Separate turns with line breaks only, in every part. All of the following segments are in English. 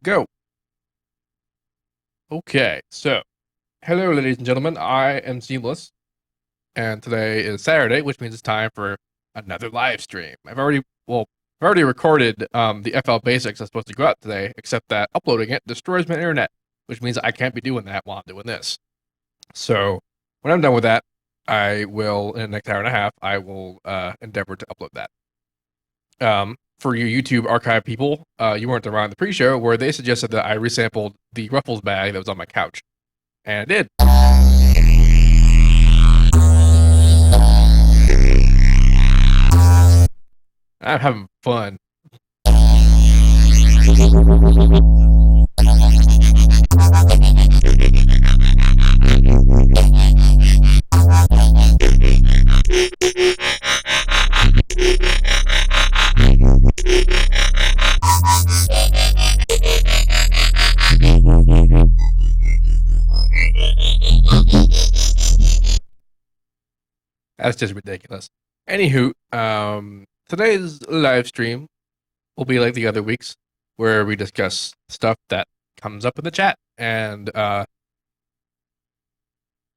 go. Okay, so hello, ladies and gentlemen. I am Seamless, and today is Saturday, which means it's time for another live stream. I've already recorded the FL Basics that's supposed to go out today, except that uploading it destroys my internet, which means I can't be doing that while I'm doing this. So when I'm done with that, I will, in the next hour and a half, I will endeavor to upload that. For you YouTube archive people, you weren't around the pre-show where they suggested that I resampled the Ruffles bag that was on my couch. And I did. I'm having fun. That's just ridiculous. Anywho, today's live stream will be like the other weeks, where we discuss stuff that comes up in the chat, and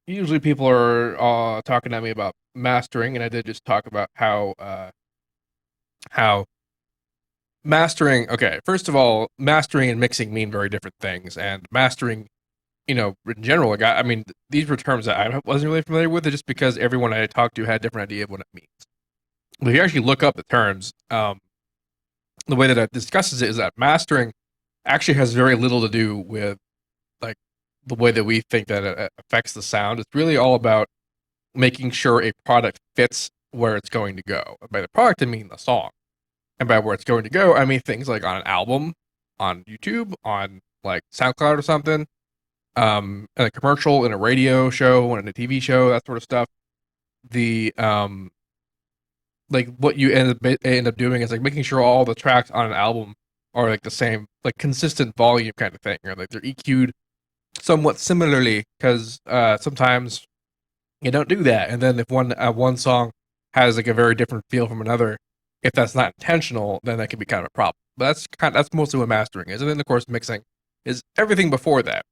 usually people are talking at me about mastering, and I did just talk about how mastering. Okay, first of all, mastering and mixing mean very different things, and mastering, in general, I mean, these were terms that I wasn't really familiar with, just because everyone I talked to had a different idea of what it means. But if you actually look up the terms, the way that it discusses it is that mastering actually has very little to do with like the way that we think that it affects the sound. It's really all about making sure a product fits where it's going to go. And by the product, I mean the song. And by where it's going to go, I mean things like on an album, on YouTube, on like SoundCloud or something, in a commercial, in a radio show, in a TV show, that sort of stuff. The like what you end up doing is like making sure all the tracks on an album are like the same, like consistent volume kind of thing, or like they're EQ'd somewhat similarly, because sometimes you don't do that, and then if one song has like a very different feel from another, if that's not intentional, then that can be kind of a problem. But that's mostly what mastering is, and then of course mixing is everything before that.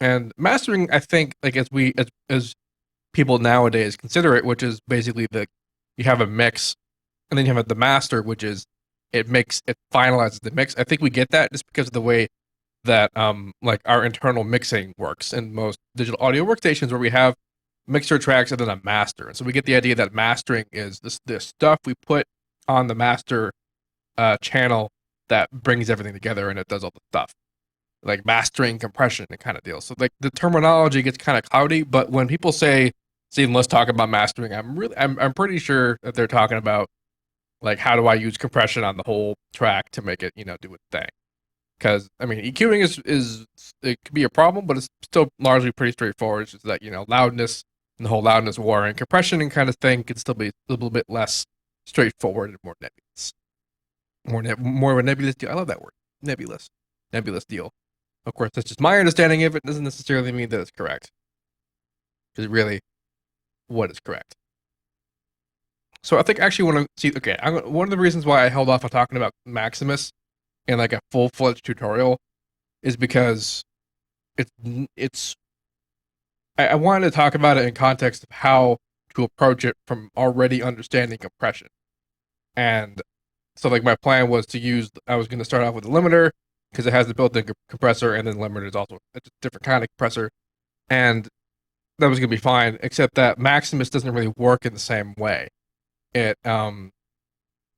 And mastering, I think, like as people nowadays consider it, which is basically you have a mix, and then you have the master, which is it finalizes the mix. I think we get that just because of the way that like our internal mixing works in most digital audio workstations, where we have mixer tracks and then a master. And so we get the idea that mastering is this stuff we put on the master channel that brings everything together, and it does all the stuff like mastering, compression, and kind of deal. So like the terminology gets kind of cloudy, but when people say, let's talk about mastering, I'm pretty sure that they're talking about like, how do I use compression on the whole track to make it, do its thing? Because I mean, EQing is it could be a problem, but it's still largely pretty straightforward. It's just that loudness and the whole loudness war, and compression and kind of thing could still be a little bit less straightforward and more nebulous, more of a nebulous deal. I love that word, nebulous deal. Of course, that's just my understanding of it. Doesn't necessarily mean that it's correct, because really, what is correct? So I think I actually want to see. Okay, one of the reasons why I held off on talking about Maximus in like a full-fledged tutorial is because I wanted to talk about it in context of how to approach it from already understanding compression. And so like my plan was I was going to start off with a limiter, because it has the built-in compressor, and then limiter is also a different kind of compressor, and that was going to be fine, except that Maximus doesn't really work in the same way. It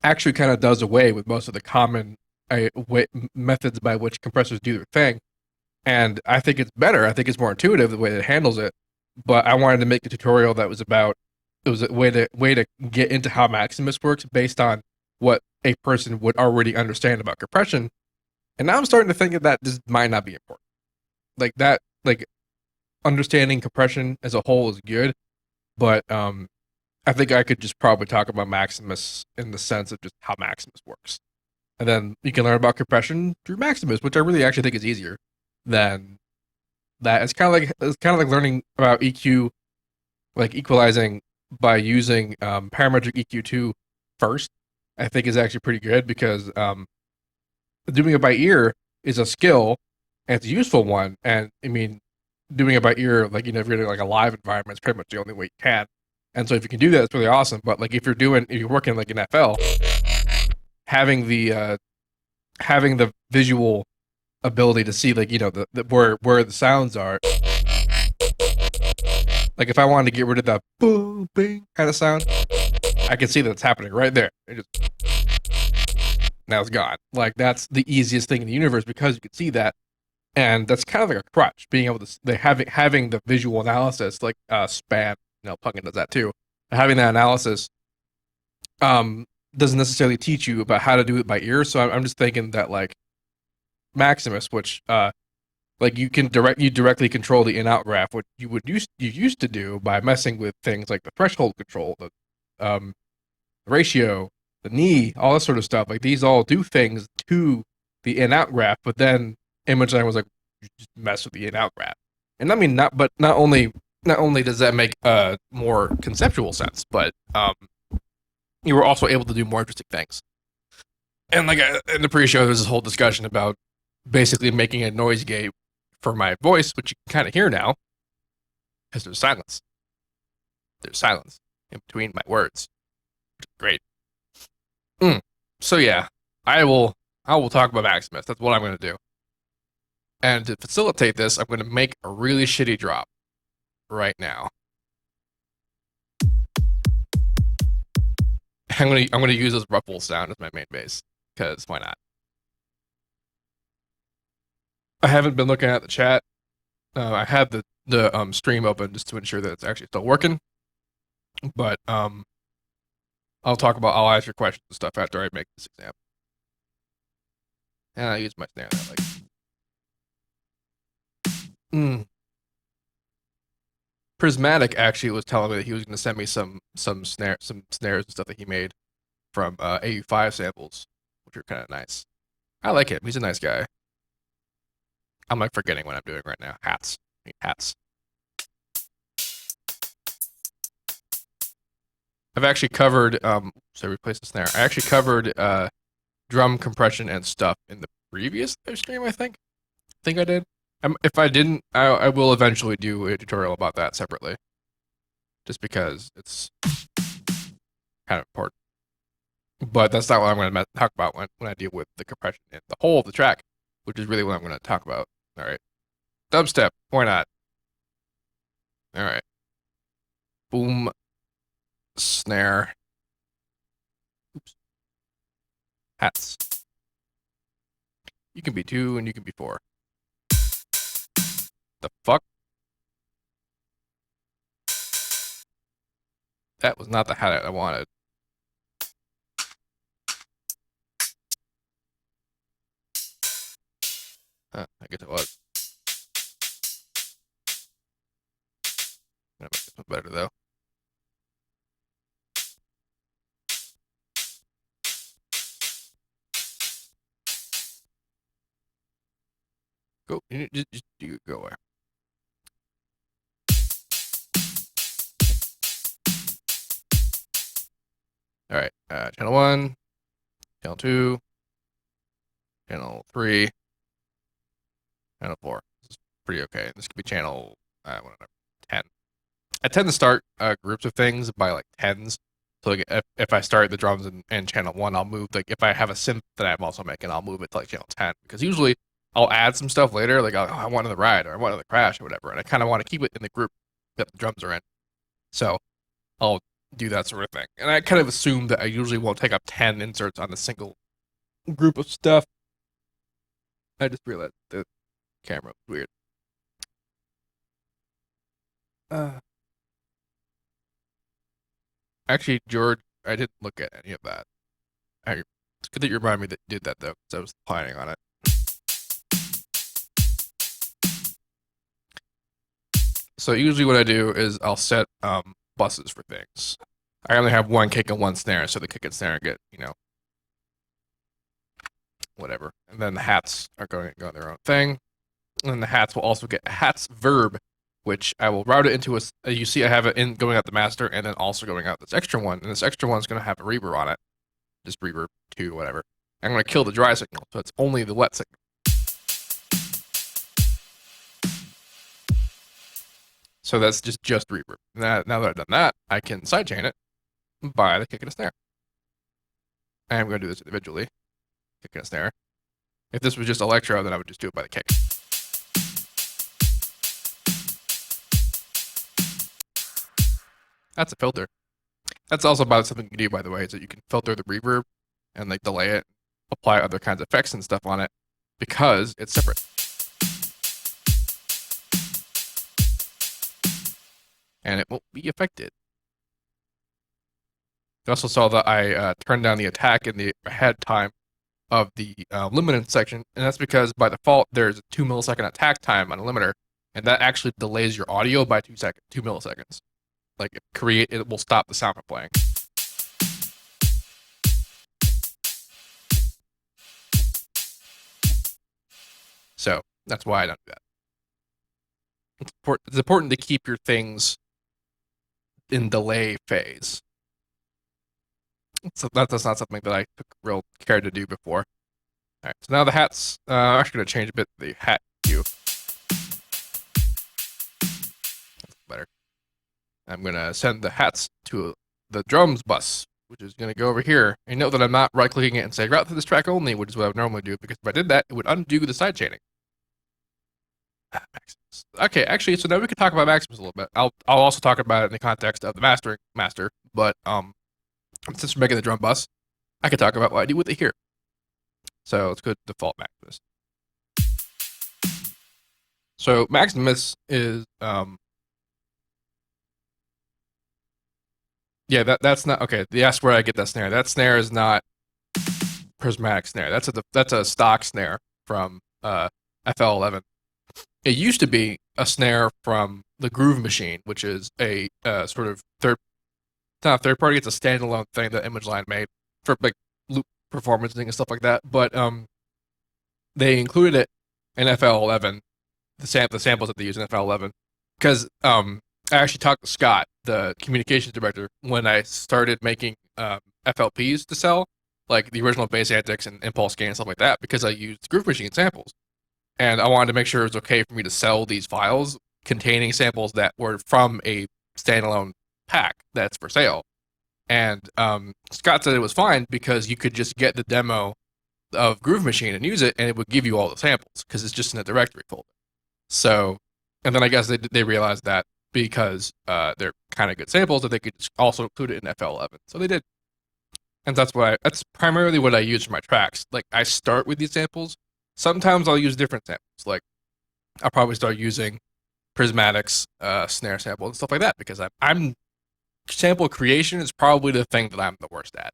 actually kind of does away with most of the common methods by which compressors do their thing, and I think it's better. I think it's more intuitive the way that it handles it. But I wanted to make a tutorial that was a way to get into how Maximus works based on what a person would already understand about compression. And now I'm starting to think that this might not be important. Like that, like understanding compression as a whole is good, but I think I could just probably talk about Maximus in the sense of just how Maximus works. And then you can learn about compression through Maximus, which I really actually think is easier than that. It's kind of like learning about EQ, like equalizing by using parametric EQ2 first. I think is actually pretty good, because doing it by ear is a skill and it's a useful one. And I mean, doing it by ear, like, if you're in like a live environment, it's pretty much the only way you can. And so if you can do that, it's really awesome. But like if you're working like in FL, having the visual ability to see like where the sounds are. Like if I wanted to get rid of that boom bing kind of sound, I can see that it's happening right there. Now it's gone. Like that's the easiest thing in the universe because you can see that, and that's kind of like a crutch. Being able to having the visual analysis, like Span, plugin does that too. Having that analysis, doesn't necessarily teach you about how to do it by ear. So I'm just thinking that like Maximus, which like you directly control the in-out graph, what you used to do by messing with things like the threshold control, the ratio, the knee, all that sort of stuff. Like these all do things to the in-out graph, but then ImageLine was like, you just mess with the in-out graph. And I mean, not only does that make more conceptual sense, but you were also able to do more interesting things. And like in the pre-show, there's this whole discussion about basically making a noise gate for my voice, which you can kind of hear now, because there's silence. There's silence in between my words. Great. So yeah, I will talk about Maximus. That's what I'm going to do. And to facilitate this, I'm going to make a really shitty drop right now. I'm going to use this Ruffles sound as my main bass, because why not? I haven't been looking at the chat. I had the stream open just to ensure that it's actually still working. But I'll ask your questions and stuff after I make this example. And I use my snare that like. Prismatic actually was telling me that he was going to send me some snares and stuff that he made from AU5 samples, which are kind of nice. I like him. He's a nice guy. I'm like forgetting what I'm doing right now. Hats. I've actually covered so replace the snare. I actually covered drum compression and stuff in the previous stream, I think I did. If I didn't, I will eventually do a tutorial about that separately, just because it's kind of important. But that's not what I'm going to talk about when I deal with the compression and the whole of the track, which is really what I'm going to talk about. All right. Dubstep, why not? All right. Boom. Snare. Oops. Hats. You can be 2 and you can be 4. The fuck? That was not the hat I wanted. I guess it was. I'm gonna make this one better though. Go, just you go away. All right, channel 1, channel 2, channel 3, channel 4. This is pretty okay. This could be channel 10. I tend to start groups of things by like 10s. So like if I start the drums in channel 1, I'll move, like if I have a synth that I'm also making, I'll move it to like channel 10. Because usually I'll add some stuff later, like I want the ride or I want the crash or whatever. And I kind of want to keep it in the group that the drums are in. So I'll do that sort of thing. And I kind of assume that I usually won't take up 10 inserts on a single group of stuff. I just realized the camera was weird. Actually, George, I didn't look at any of that. It's good that you reminded me that you did that, though, because I was planning on it. So usually what I do is I'll set buses for things. I only have one kick and one snare, so the kick and snare get, whatever. And then the hats are going to go their own thing. And then the hats will also get hats verb, which I will route it into you see I have it going out the master and then also going out this extra one. And this extra one is going to have a reverb on it. Just reverb 2, whatever. I'm going to kill the dry signal, so it's only the wet signal. So that's just reverb. Now that I've done that, I can sidechain it by the kick and a snare. And I'm going to do this individually, kick and a snare. If this was just electro, then I would just do it by the kick. That's a filter. That's also about something you can do, by the way, is that you can filter the reverb and like delay it, apply other kinds of effects and stuff on it because it's separate. And it won't be affected. You also saw that I turned down the attack and the ahead time of the limited section, and that's because by default there's a 2 millisecond attack time on a limiter, and that actually delays your audio by 2 milliseconds. Like it will stop the sound from playing. So that's why I don't do that. It's important to keep your things in delay phase. So that's not something that I took real care to do before. All right, so now the hats. I'm actually going to change a bit the hat hue. That's better. I'm going to send the hats to the drums bus, which is going to go over here. And note that I'm not right-clicking it and say route to this track only, which is what I would normally do, because if I did that, it would undo the sidechaining. Maximus. Okay, actually, so now we can talk about Maximus a little bit. I'll also talk about it in the context of the master, but since we're making the drum bus, I can talk about what I do with it here. So let's go to default Maximus. So Maximus is yeah, that's not okay. That's where I get that snare. That snare is not prismatic snare. That's a stock snare from FL11. It used to be a snare from the Groove Machine, which is a sort of it's not a third party. It's a standalone thing that ImageLine made for like loop performance and stuff like that. But they included it in FL11, the samples that they use in FL11, because I actually talked to Scott, the communications director, when I started making FLPs to sell, like the original Bass Antics and Impulse Gain and stuff like that, because I used Groove Machine samples. And I wanted to make sure it was okay for me to sell these files containing samples that were from a standalone pack that's for sale. And Scott said it was fine because you could just get the demo of Groove Machine and use it, and it would give you all the samples because it's just in a directory folder. So, and then I guess they realized that because they're kind of good samples that they could also include it in FL11. So they did. And that's primarily what I use for my tracks. Like, I start with these samples. Sometimes I'll use different samples. Like, I'll probably start using Prismatic's snare sample and stuff like that because I'm sample creation is probably the thing that I'm the worst at.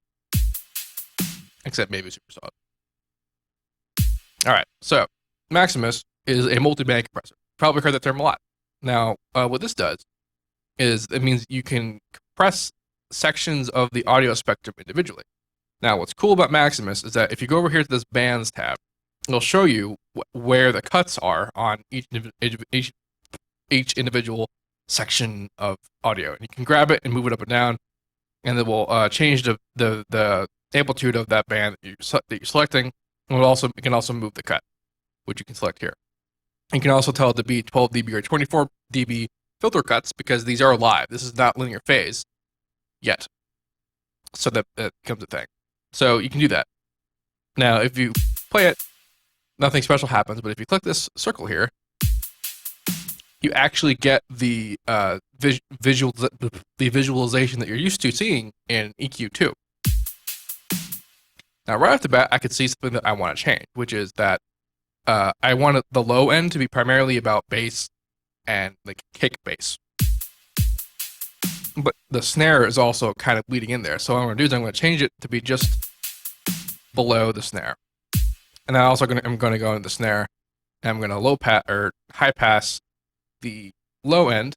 Except maybe Supersolid. All right, so Maximus is a multiband compressor. Probably heard that term a lot. Now, what this does is it means you can compress sections of the audio spectrum individually. Now, what's cool about Maximus is that if you go over here to this bands tab, it'll show you where the cuts are on each individual section of audio. And you can grab it and move it up and down, and it will change the amplitude of that band that you're selecting. And it can also move the cut, which you can select here. You can also tell it to be 12 dB or 24 dB filter cuts because these are live. This is not linear phase yet. So that becomes a thing. So you can do that. Now, if you play it, nothing special happens, but if you click this circle here, you actually get the visualization that you're used to seeing in EQ2. Now, right off the bat, I could see something that I want to change, which is that I want the low end to be primarily about bass and like kick bass. But the snare is also kind of bleeding in there. So what I'm going to do is I'm going to change it to be just below the snare. And I'm going to go into the snare, and I'm going to high pass the low end.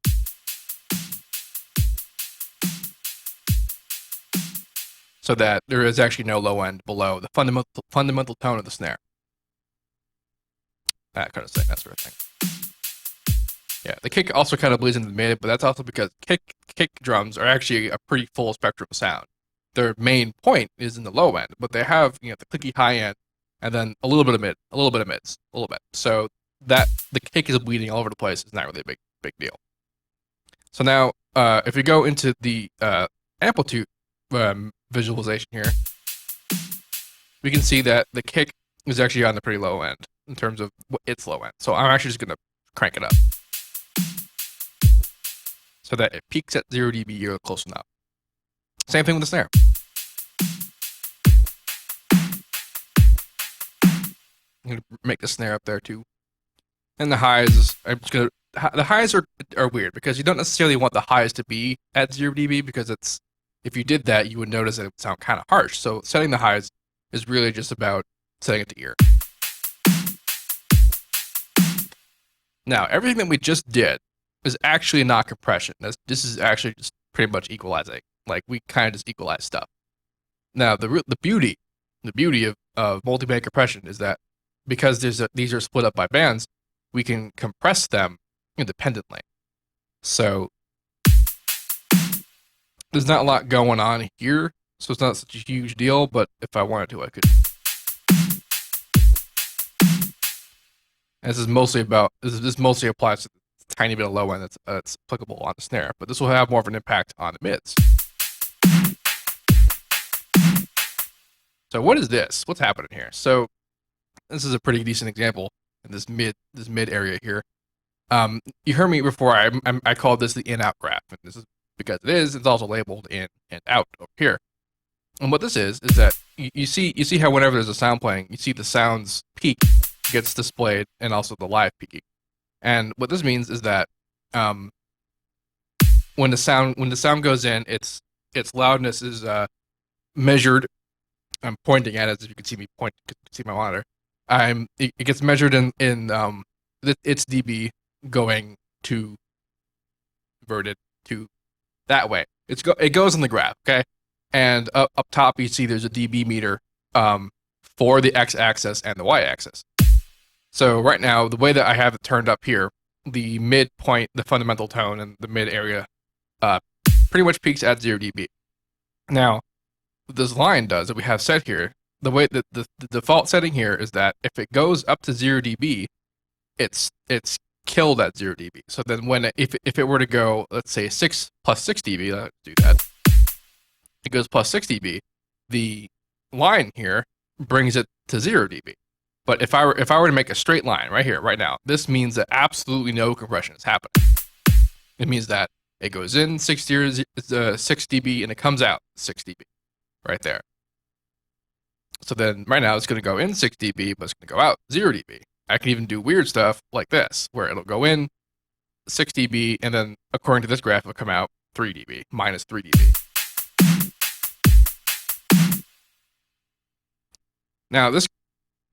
So that there is actually no low end below the fundamental tone of the snare. That kind of thing, that sort of thing. Yeah, the kick also kind of bleeds into the mid, but that's also because kick drums are actually a pretty full spectrum sound. Their main point is in the low end, but they have the clicky high end, and then a little bit of mid, a little bit of mids, a little bit. So that the kick is bleeding all over the place is not really a big deal. So now, if we go into the amplitude visualization here, we can see that the kick is actually on the pretty low end in terms of its low end. So I'm actually just going to crank it up so that it peaks at 0 dB or close enough. Same thing with the snare. I'm going to make the snare up there too. And the highs, the highs are weird because you don't necessarily want the highs to be at 0 dB because if you did that, you would notice that it would sound kind of harsh. So setting the highs is really just about setting it to ear. Now, everything that we just did is actually not compression. This is actually just pretty much equalizing. Like, we kind of just equalize stuff. Now, the beauty of multiband compression is that because these are split up by bands, we can compress them independently. So there's not a lot going on here, so it's not such a huge deal, but if I wanted to, I could. And this mostly applies to the tiny bit of low end that's applicable on the snare, but this will have more of an impact on the mids. So what is this? What's happening here? So this is a pretty decent example in this mid area here. You heard me before. I called this the in-out graph, and this is because it's also labeled in and out over here. And what this is that you see how whenever there's a sound playing, you see the sound's peak gets displayed and also the live peaking. And what this means is that when the sound goes in, its loudness is measured. I'm pointing at it, as you can see me point. You can see my monitor. It gets measured in its dB going to converted to that way. It goes in the graph, okay? And up top you see there's a dB meter for the x-axis and the y-axis. So right now, the way that I have it turned up here, the midpoint, the fundamental tone, and the mid area pretty much peaks at 0 dB. Now, what this line does that we have set here, the way that the default setting here is that if it goes up to 0 dB, it's killed at 0 dB. So then if it were to go, let's say 6 plus 6 dB, let's do that. It goes plus 6 dB. The line here brings it to 0 dB. But if I were to make a straight line right here, right now, this means that absolutely no compression is happening. It means that it goes in 6 dB and it comes out 6 dB, right there. So then right now it's going to go in 6 dB, but it's going to go out 0 dB. I can even do weird stuff like this, where it'll go in 6 dB, and then according to this graph, it'll come out 3 dB, minus 3 dB. Now this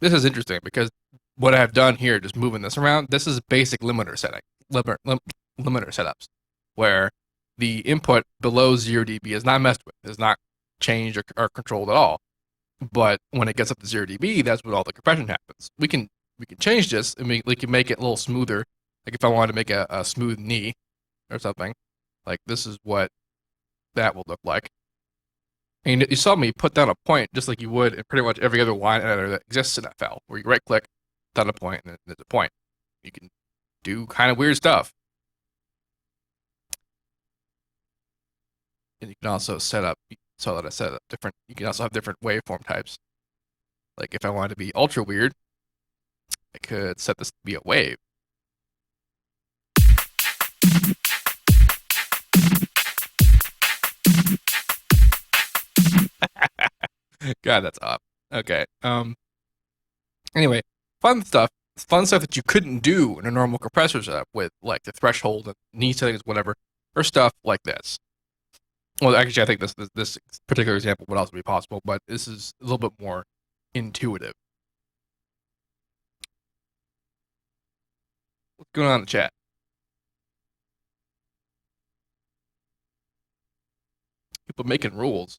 is interesting because what I've done here, just moving this around, this is basic limiter setups, where the input below 0 dB is not messed with, is not changed or controlled at all. But when it gets up to 0 dB, that's when all the compression happens. We can change this, and we can make it a little smoother. Like if I wanted to make a smooth knee or something, like this is what that will look like. And you saw me put down a point just like you would in pretty much every other line editor that exists in FL, where you right click, down a point, and there's a point. You can do kind of weird stuff. And you can also set up, so that I set up different, you can also have different waveform types. Like if I wanted to be ultra weird, I could set this to be a wave. God, that's off. Okay. Anyway, fun stuff that you couldn't do in a normal compressor setup with like the threshold and knee settings, whatever, or stuff like this. Well, actually, I think this particular example would also be possible, but this is a little bit more intuitive. What's going on in the chat? People making rules.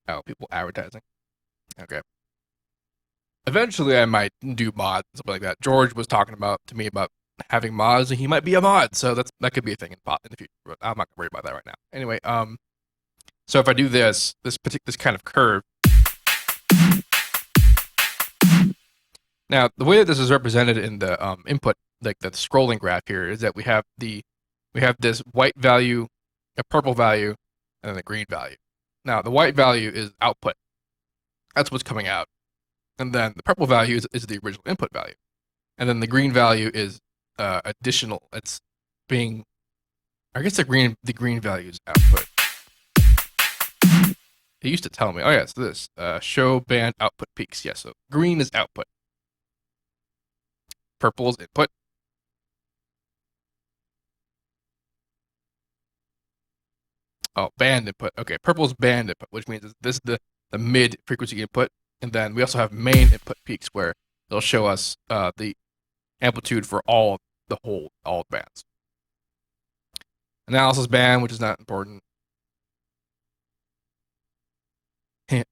Oh, people advertising. Okay. Eventually, I might do mods and something like that. George was talking to me about having mods, and he might be a mod, so that could be a thing in the future. But I'm not gonna worry about that right now. Anyway, so if I do this kind of curve. Now, the way that this is represented in the input like the scrolling graph here is that we have this white value, a purple value, and then a green value. Now the white value is output. That's what's coming out. And then the purple value is the original input value. And then the green value is additional. It's being, I guess the green value is output. It used to tell me, oh yeah, it's this, show band output peaks. Yes, so green is output. Purple is input. Oh, band input. Okay, purple is band input, which means this is the mid frequency input. And then we also have main input peaks where they'll show us the amplitude for all bands. Analysis band, which is not important.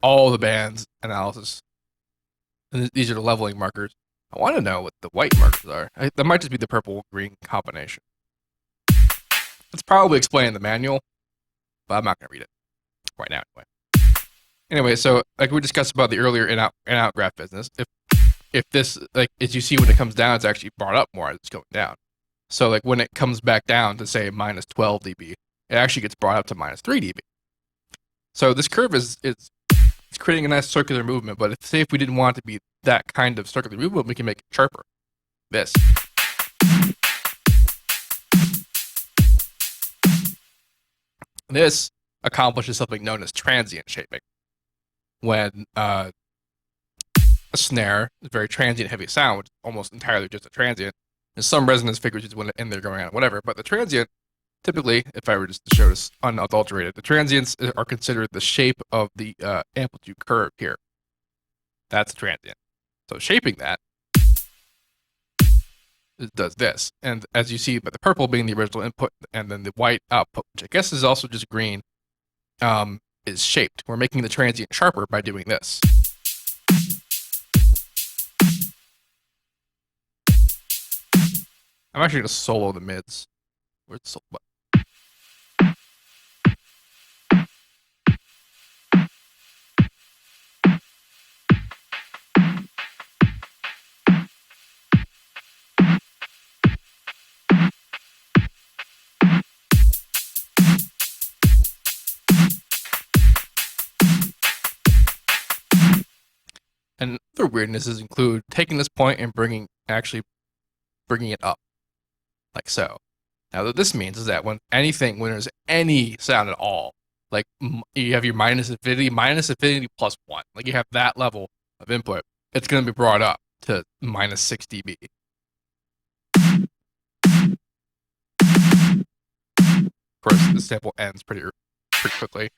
All the bands analysis. And these are the leveling markers. I want to know what the white markers are. That might just be the purple-green combination. It's probably explained in the manual, but I'm not going to read it right now anyway. So like we discussed about the earlier in-out graph business, if this, like, as you see when it comes down, it's actually brought up more as it's going down. So like when it comes back down to say minus 12 dB, it actually gets brought up to minus 3 dB. So this curve is creating a nice circular movement, but if we didn't want it to be that kind of circular movement, we can make it sharper. This. This accomplishes something known as transient shaping. When a snare, a very transient heavy sound, which is almost entirely just a transient, there's some resonance frequencies when in there going on, whatever, but the transient, typically, if I were just to show this unadulterated, the transients are considered the shape of the amplitude curve here. That's transient. So shaping that, it does this. And as you see, but the purple being the original input and then the white output, which I guess is also just green, is shaped. We're making the transient sharper by doing this. I'm actually going to solo the mids. Where's the solo button? And other weirdnesses include taking this point and bringing it up, like so. Now, what this means is that when there's any sound at all, like you have your minus infinity plus 1, like you have that level of input, it's going to be brought up to minus 6 dB. Of course, the sample ends pretty quickly.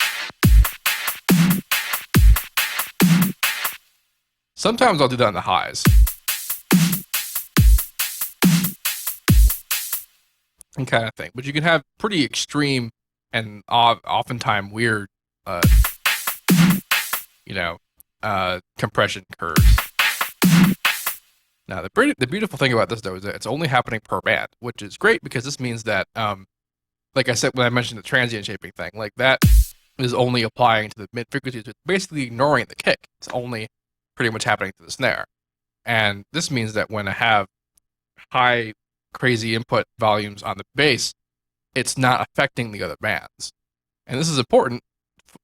Sometimes I'll do that in the highs. And kind of thing. But you can have pretty extreme and oftentimes weird, compression curves. Now, the beautiful thing about this, though, is that it's only happening per band, which is great because this means that, like I said when I mentioned the transient shaping thing, like that is only applying to the mid frequencies. It's basically ignoring the kick. It's only pretty much happening to the snare. And this means that when I have high, crazy input volumes on the bass, it's not affecting the other bands. And this is important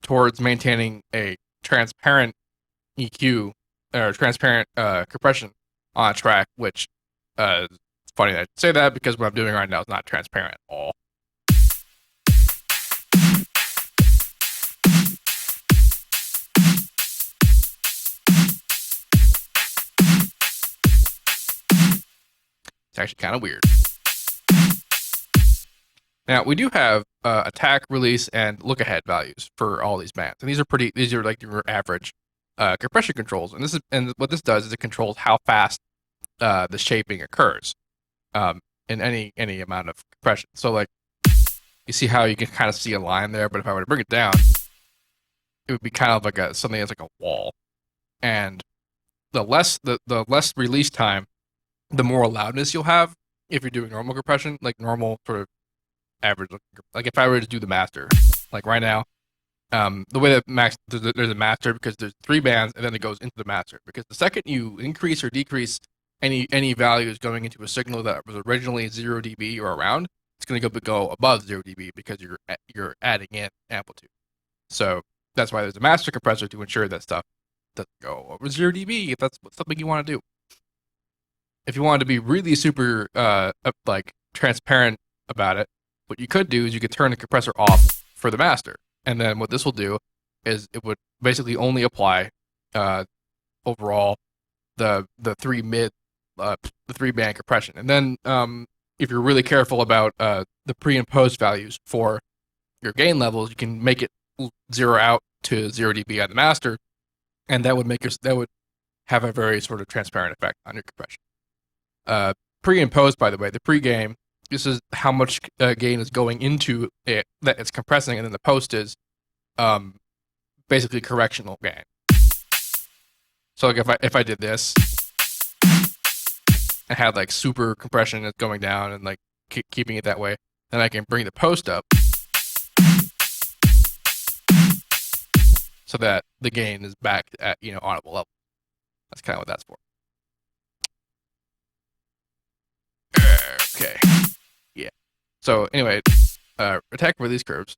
towards maintaining a transparent EQ or transparent compression on a track, which it's funny that I say that because what I'm doing right now is not transparent at all. It's actually kind of weird. Now, we do have attack, release, and look-ahead values for all these bands. And these are like your average compression controls. And what this does is it controls how fast the shaping occurs in any amount of compression. So like, you see how you can kind of see a line there, but if I were to bring it down, it would be kind of like something that's like a wall. And the less release time, the more loudness you'll have if you're doing normal compression, like normal sort of average. Like if I were to do the master, like right now, the way that there's a master because there's 3 bands and then it goes into the master. Because the second you increase or decrease any values going into a signal that was originally 0 dB or around, it's going to go above 0 dB because you're adding in amplitude. So that's why there's a master compressor to ensure that stuff doesn't go over 0 dB if that's something you want to do. If you wanted to be really super like transparent about it, what you could do is you could turn the compressor off for the master, and then what this will do is it would basically only apply overall the three band compression, and then if you're really careful about the pre and post values for your gain levels, you can make it zero out to 0 dB on the master, and that would have a very sort of transparent effect on your compression. Pre and post, by the way, the pre-gain, this is how much gain is going into it that it's compressing, and then the post is basically correctional gain. So like if I did this, I had like super compression that's going down and like keeping it that way, then I can bring the post up so that the gain is back at audible level. That's kind of what that's for. Okay. Yeah. So anyway, attack release curves.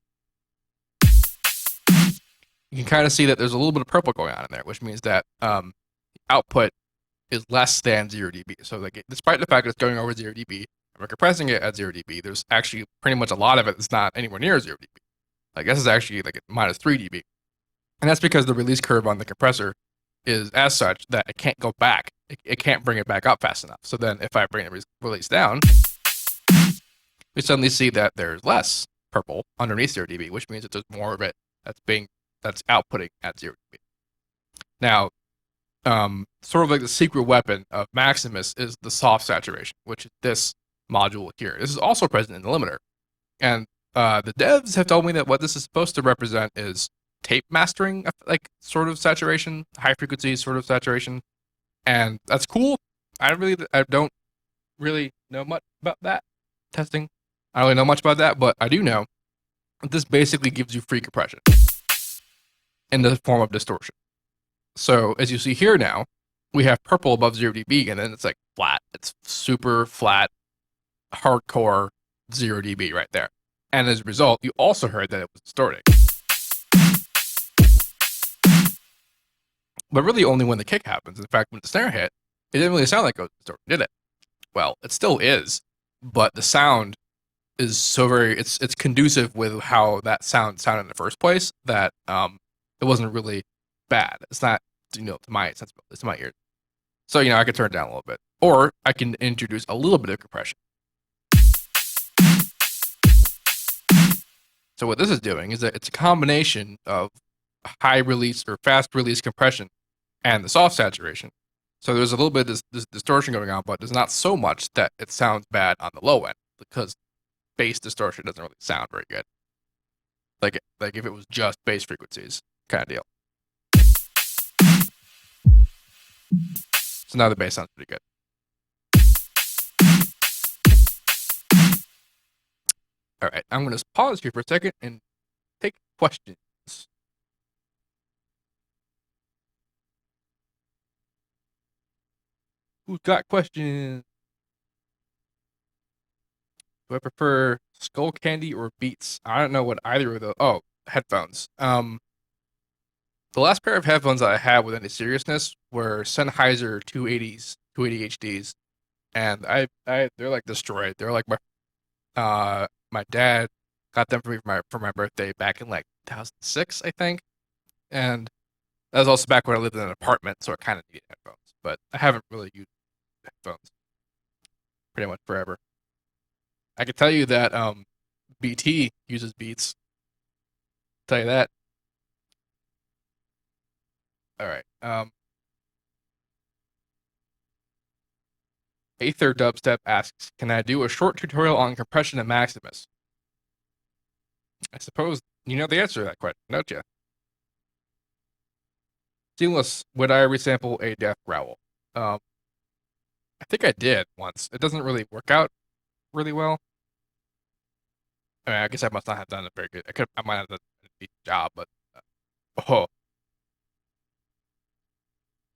You can kind of see that there's a little bit of purple going on in there, which means that output is less than 0 dB. So like, despite the fact that it's going over 0 dB, and we're compressing it at 0 dB, there's actually pretty much a lot of it that's not anywhere near 0 dB. Like this is actually like minus 3 dB. And that's because the release curve on the compressor is as such that it can't go back. It can't bring it back up fast enough. So then if I bring the release down, we suddenly see that there's less purple underneath 0 dB, which means that there's more of it that's outputting at 0 dB. Now, sort of like the secret weapon of Maximus is the soft saturation, which is this module here. This is also present in the limiter. And the devs have told me that what this is supposed to represent is tape mastering, like sort of saturation, high frequency sort of saturation. And that's cool. I don't really know much about that testing. I don't really know much about that, but I do know that this basically gives you free compression in the form of distortion. So as you see here now, we have purple above 0 dB, and then it's like flat. It's super flat, hardcore 0 dB right there. And as a result, you also heard that it was distorting. But really only when the kick happens. In fact, when the snare hit, it didn't really sound like it was distorting, did it? Well, it still is, but the sound is so it's conducive with how that sound sounded in the first place that it wasn't really bad. It's not, to my sensibility, it's to my ears. So, I could turn it down a little bit. Or I can introduce a little bit of compression. So what this is doing is that it's a combination of high release or fast release compression and the soft saturation. So there's a little bit of this distortion going on, but there's not so much that it sounds bad on the low end, because bass distortion doesn't really sound very good. Like if it was just bass frequencies kind of deal. So now the bass sounds pretty good. All right, I'm going to pause here for a second and take questions. Who's got questions? Do I prefer Skull Candy or Beats? I don't know what either of those. Oh, headphones. The last pair of headphones that I had with any seriousness were Sennheiser 280s, 280 HDs, and they're like destroyed. They're like my dad got them for me for my birthday back in like 2006, I think, and that was also back when I lived in an apartment, so I kind of needed headphones. But I haven't really used headphones pretty much forever. I can tell you that BT uses Beats. I'll tell you that. All right. Aether Dubstep asks, can I do a short tutorial on compression and Maximus? I suppose you know the answer to that question, don't you? Seamless, would I resample a death growl? I think I did once. It doesn't really work out really well. I guess I must not have done it very good. I might have done a decent job, but oh,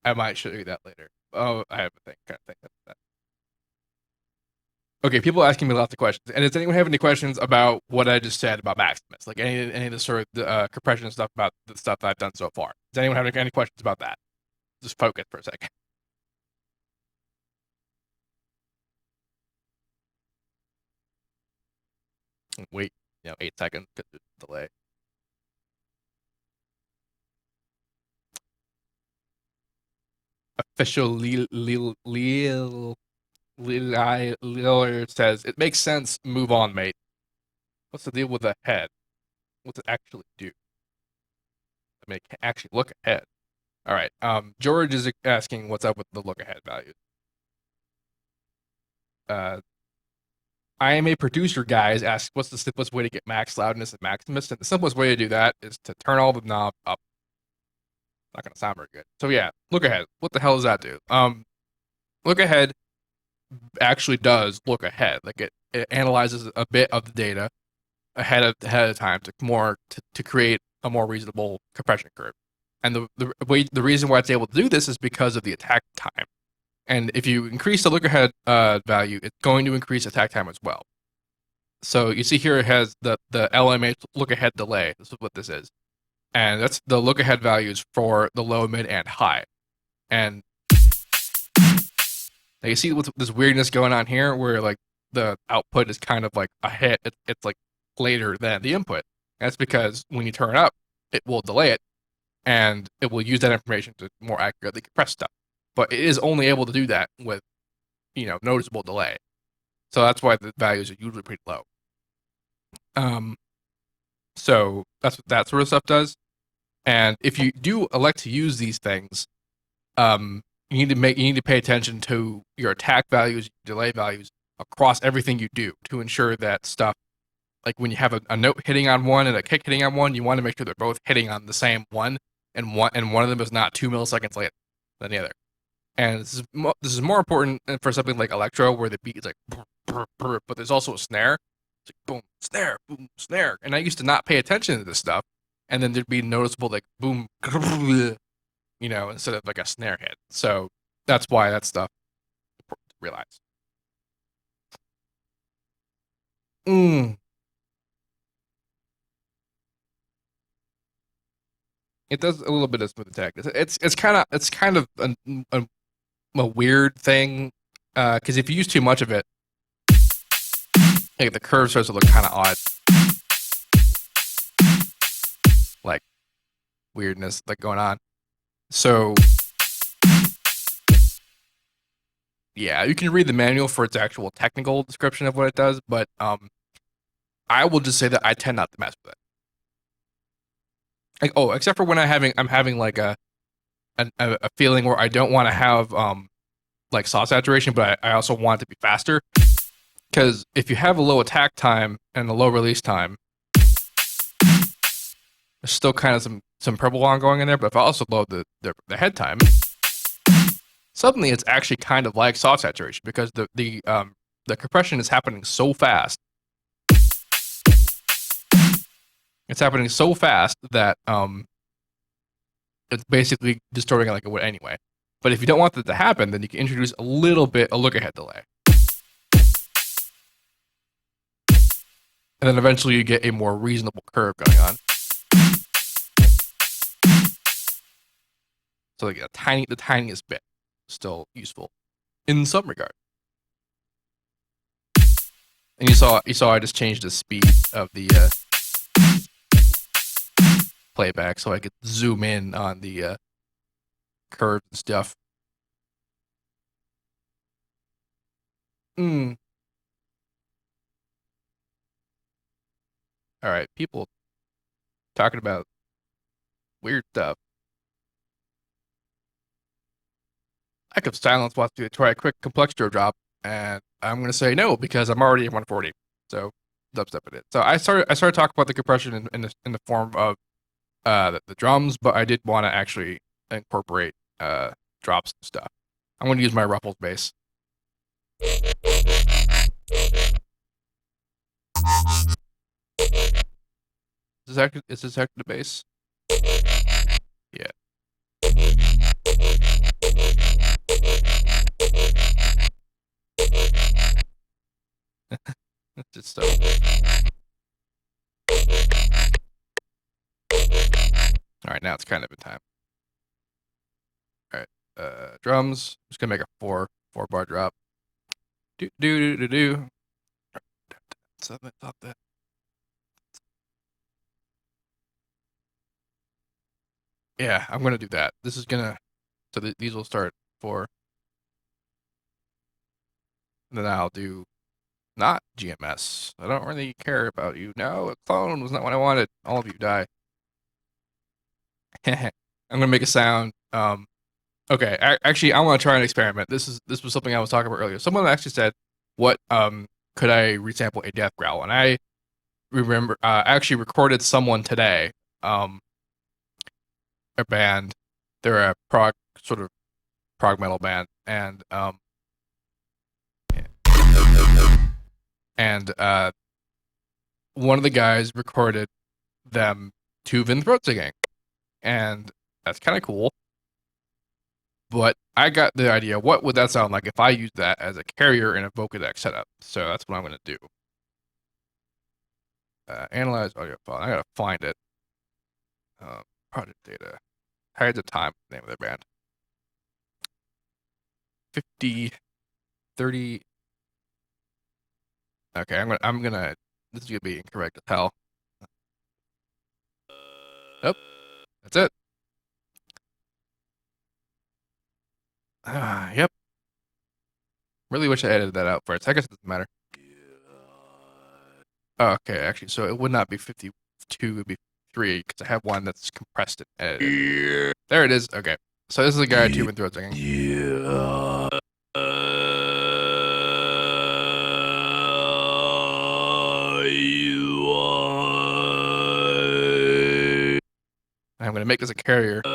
I might show you that later. Oh, I have a thing, kind of thing. That. Okay, people asking me lots of questions. And does anyone have any questions about what I just said about Maximus? Like any of the sort of compression stuff about the stuff that I've done so far? Does anyone have any questions about that? Just focus for a second. Wait, 8 seconds because of the delay. Official Lillard says, it makes sense. Move on, mate. What's the deal with the head? What's it actually do? I mean, it can actually look ahead. All right. George is asking what's up with the look ahead value. I am a producer, guys. Asks what's the simplest way to get max loudness and Maximus, and the simplest way to do that is to turn all the knobs up. Not gonna sound very good. So yeah, look ahead. What the hell does that do? Look ahead actually does look ahead. Like it analyzes a bit of the data ahead of time to create a more reasonable compression curve. And the reason why it's able to do this is because of the attack time. And if you increase the look ahead value, it's going to increase attack time as well. So you see here it has the LMH look ahead delay. This is what this is. And that's the look ahead values for the low, mid, and high. And you see with this weirdness going on here where like the output is kind of like a hit. It's like later than the input. That's because when you turn it up, it will delay it and it will use that information to more accurately compress stuff. But it is only able to do that with, noticeable delay. So that's why the values are usually pretty low. So that's what that sort of stuff does. And if you do elect to use these things, you need to pay attention to your attack values, delay values across everything you do to ensure that stuff, like when you have a note hitting on one and a kick hitting on one, you want to make sure they're both hitting on the same one, and one of them is not 2 milliseconds later than the other. And this is more important for something like electro, where the beat is like, brr, brr, brr, but there's also a snare. It's like boom, snare, boom, snare. And I used to not pay attention to this stuff, and then there'd be noticeable like boom, instead of like a snare hit. So that's why that stuff is important to realize. It does a little bit of smooth attack. It's kind of a weird thing because if you use too much of it, like the curve starts to look kind of odd, like weirdness like going on. So yeah, you can read the manual for its actual technical description of what it does, but I will just say that I tend not to mess with it. Like, except for when I'm having like a feeling where I don't want to have like saw saturation, but I also want it to be faster. Because if you have a low attack time and a low release time, there's still kind of some purple ongoing in there. But if I also load the head time, suddenly it's actually kind of like saw saturation because the compression is happening so fast. It's happening so fast that it's basically distorting it like it would anyway. But if you don't want that to happen, then you can introduce a little bit of look ahead delay. And then eventually you get a more reasonable curve going on. So like the tiniest bit still useful in some regard. And you saw I just changed the speed of the playback so I could zoom in on the curves and stuff. All right, people talking about weird stuff. I could silence wants to try a quick complexity drop, and I'm gonna say no because I'm already at 140. So dubstep it is. So I started talking about the compression in the form of the drums, but I did want to actually incorporate drops and stuff. I'm going to use my Ruffles bass. Is this actually the bass? Yeah. just so. All right, now it's kind of in time. All right, drums. I'm just gonna make a four bar drop. Do do do do do. Something up that. Yeah, I'm gonna do that. This is gonna. So these will start 4. And then I'll do not GMS. I don't really care about you. No, a clone was not what I wanted. All of you die. I'm gonna make a sound. Okay, actually, I want to try an experiment. This was something I was talking about earlier. Someone actually said, "What could I resample a death growl?" And I remember I actually recorded someone today. A band. They're a prog metal band, and one of the guys recorded them Tuvan throat singing, and that's kind of cool. But I got the idea. What would that sound like if I used that as a carrier in a Vocodex setup? So that's what I'm going to do. Analyze audio file. I got to find it. Project data. Hides of Time, name of their band. 50, 30. Okay, I'm gonna. This is gonna be incorrect as hell. Nope, that's it. Yep. Really wish I edited that out first. I guess it doesn't matter. Oh, okay, actually, so it would not be 52. It would be 3 because I have one that's compressed and edited. There it is. Okay, so this is a guy at Tuban throat singing. I'm gonna make this a carrier. I'm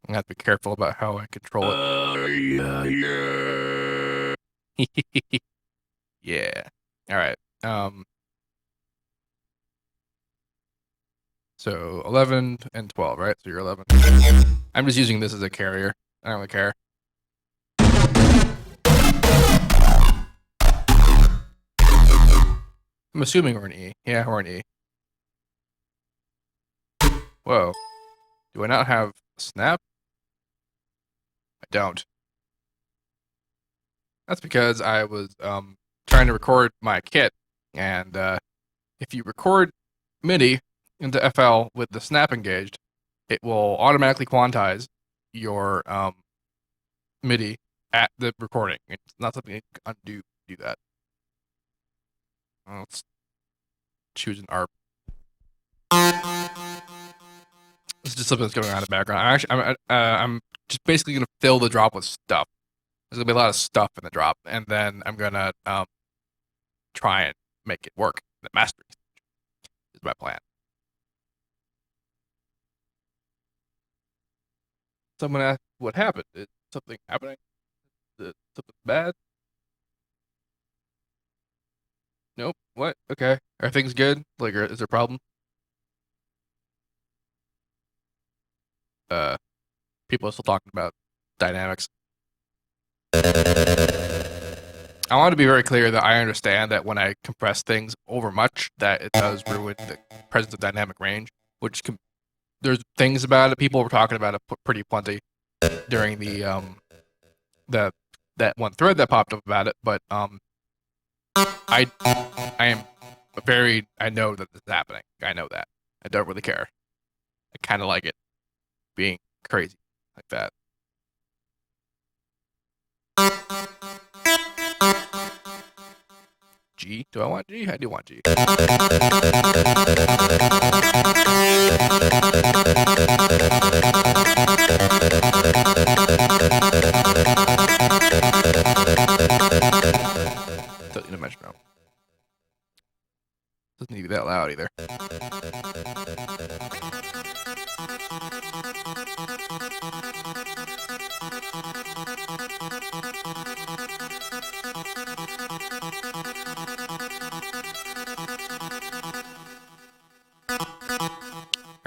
gonna have to be careful about how I control it. Yeah. All right. So 11 and 12, right? So you're 11. I'm just using this as a carrier. I don't really care. I'm assuming we're an E. Yeah, we're an E. Whoa. Do I not have a snap? I don't. That's because I was trying to record my kit, and if you record MIDI into FL with the snap engaged, it will automatically quantize your MIDI at the recording. It's not something you can undo do that. Let's choose an ARP. This is just something that's going on in the background. I'm just basically gonna fill the drop with stuff. There's gonna be a lot of stuff in the drop, and then I'm gonna try and make it work. The mastering is my plan. Someone asked what happened. Is something happening? Is something bad? Nope. What? Okay. Are things good? Like, is there a problem? People are still talking about dynamics. I want to be very clear that I understand that when I compress things over much, that it does ruin the presence of dynamic range, which there's things about it. People were talking about it pretty plenty during the that one thread that popped up about it, but I know that this is happening. I know that. I don't really care. I kind of like it being crazy like that. G? Do I want G? I do want G. Don't need a metronome. Doesn't need to be that loud either.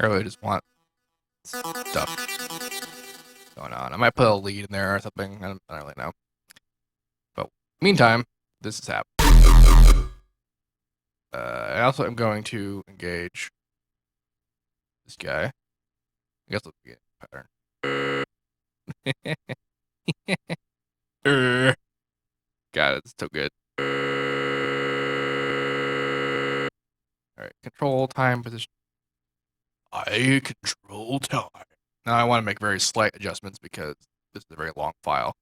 I really just want stuff going on. I might put a lead in there or something. I don't really know. But meantime, this is happening. I also am going to engage this guy. I guess let's get pattern. God, it's so good. Alright, control time position. I control time. Now I want to make very slight adjustments because this is a very long file.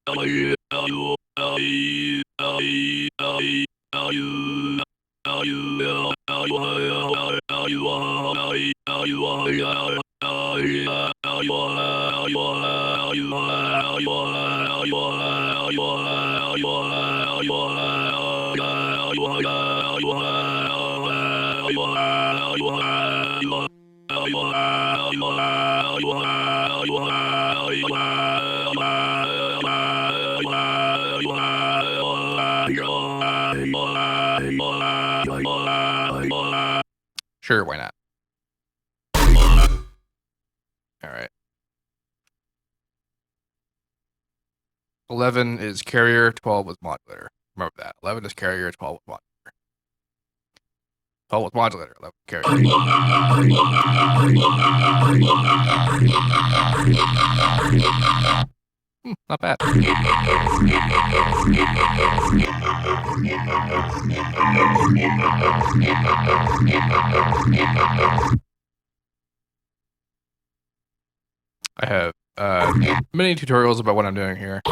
Sure, why not? Alright. 11 is carrier, 12 was modulator. Remember that. 11 is carrier, 12 was modulator. 12 was modulator, 11 carrier. Not bad. I have many tutorials about what I'm doing here.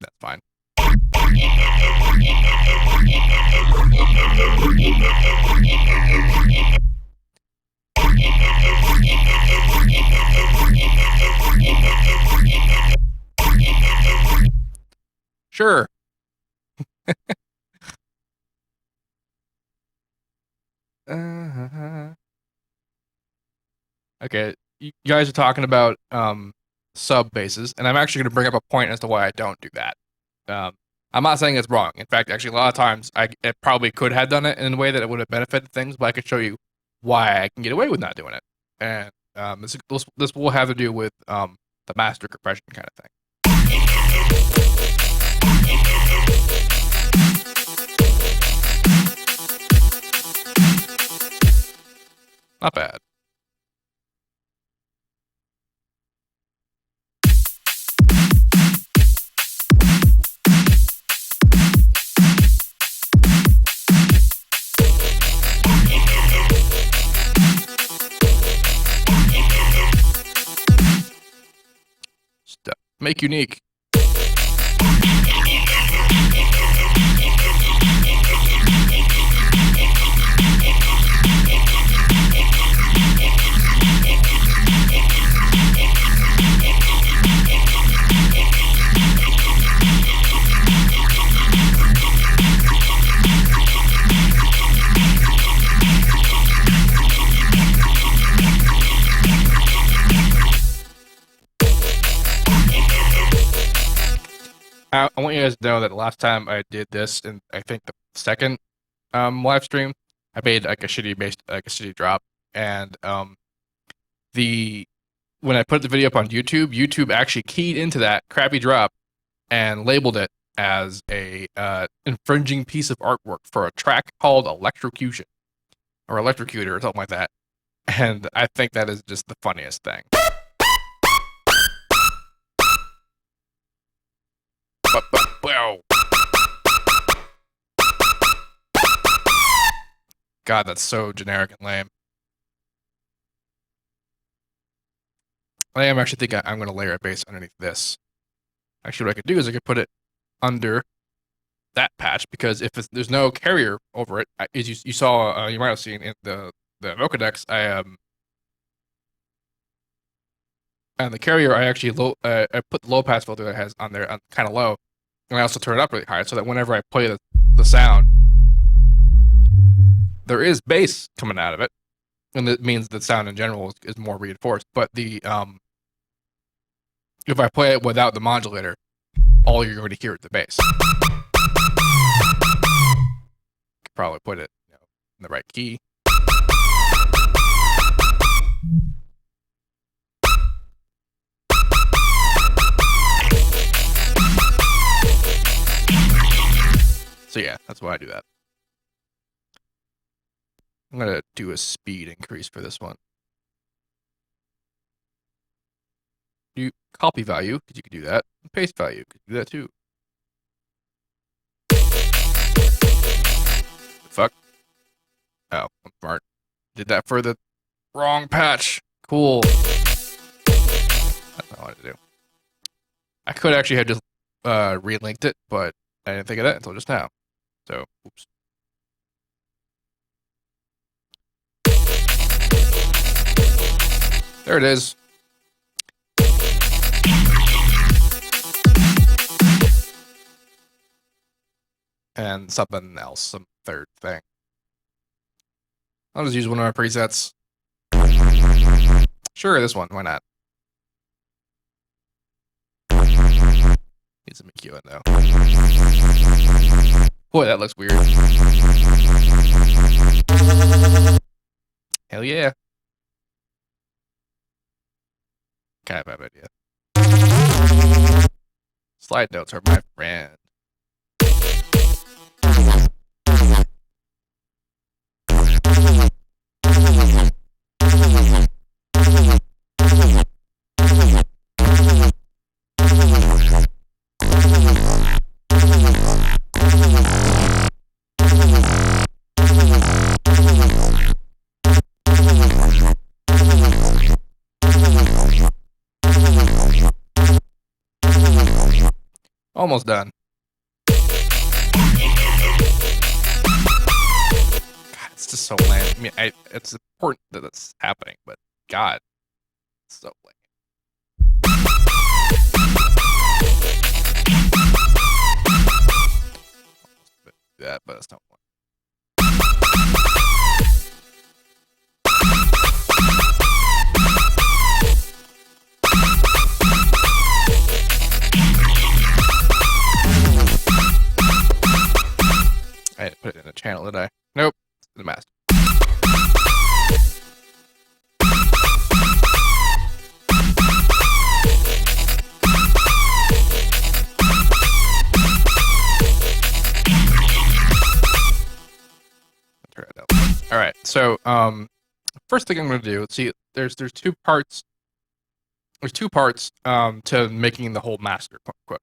That's fine. Sure. Okay, you guys are talking about sub bases, and I'm actually going to bring up a point as to why I don't do that. I'm not saying it's wrong. In fact, actually, a lot of times I probably could have done it in a way that it would have benefited things, but I could show you why I can get away with not doing it. And this will have to do with the master compression kind of thing. Not bad. Stuff. Make unique. I want you guys to know that the last time I did this, and I think the second live stream, I made like a shitty drop, and when I put the video up on YouTube, YouTube actually keyed into that crappy drop and labeled it as a infringing piece of artwork for a track called Electrocution or Electrocutor or something like that, and I think that is just the funniest thing. God, that's so generic and lame. I am actually thinking I'm going to layer a bass underneath this. Actually, what I could do is I could put it under that patch, because if there's no carrier over it, as you saw, you might have seen in the Vocodex, and the carrier, I actually I put the low pass filter that it has on there kind of low, and I also turn it up really high so that whenever I play the sound, there is bass coming out of it, and that means the sound in general is more reinforced. But if I play it without the modulator, all you're going to hear is the bass. Could probably put it, in the right key. So yeah, that's why I do that. I'm gonna do a speed increase for this one. Do copy value, because you can do that. Paste value, you can do that too. Fuck. Oh, I'm smart. Did that for the wrong patch. Cool. That's what I wanted to do. I could actually have just relinked it, but I didn't think of that until just now. So, oops. There it is. And something else, some third thing. I'll just use one of my presets. Sure, this one, why not? Needs some EQ in though. Boy, that looks weird. Hell yeah. Kind of bad idea. Slide notes are my friend. Almost done. God, it's just so lame. I mean, it's important that it's happening, but God, it's so lame. That, but it's not one. I didn't put it in the channel, did I? Nope. The master. Turn it down. All right. So, first thing I'm going to do. Let's see. There's two parts. There's two parts to making the whole master, quote unquote,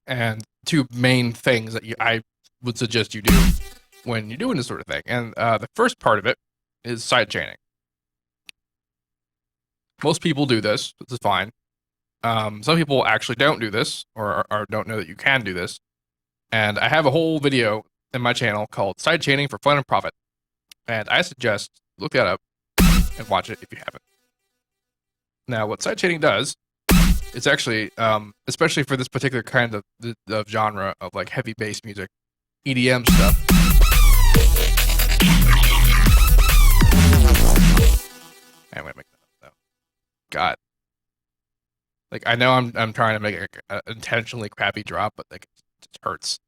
and two main things that I would suggest you do when you're doing this sort of thing. And the first part of it is sidechaining. Most people do this. This is fine. Some people actually don't do this, or don't know that you can do this. And I have a whole video in my channel called Sidechaining for Fun and Profit. And I suggest look that up and watch it if you haven't. Now, what sidechaining does, it's actually, especially for this particular kind of genre of like heavy bass music, EDM stuff. I'm gonna make that up though. God, like I know I'm trying to make an intentionally crappy drop, but like it just hurts.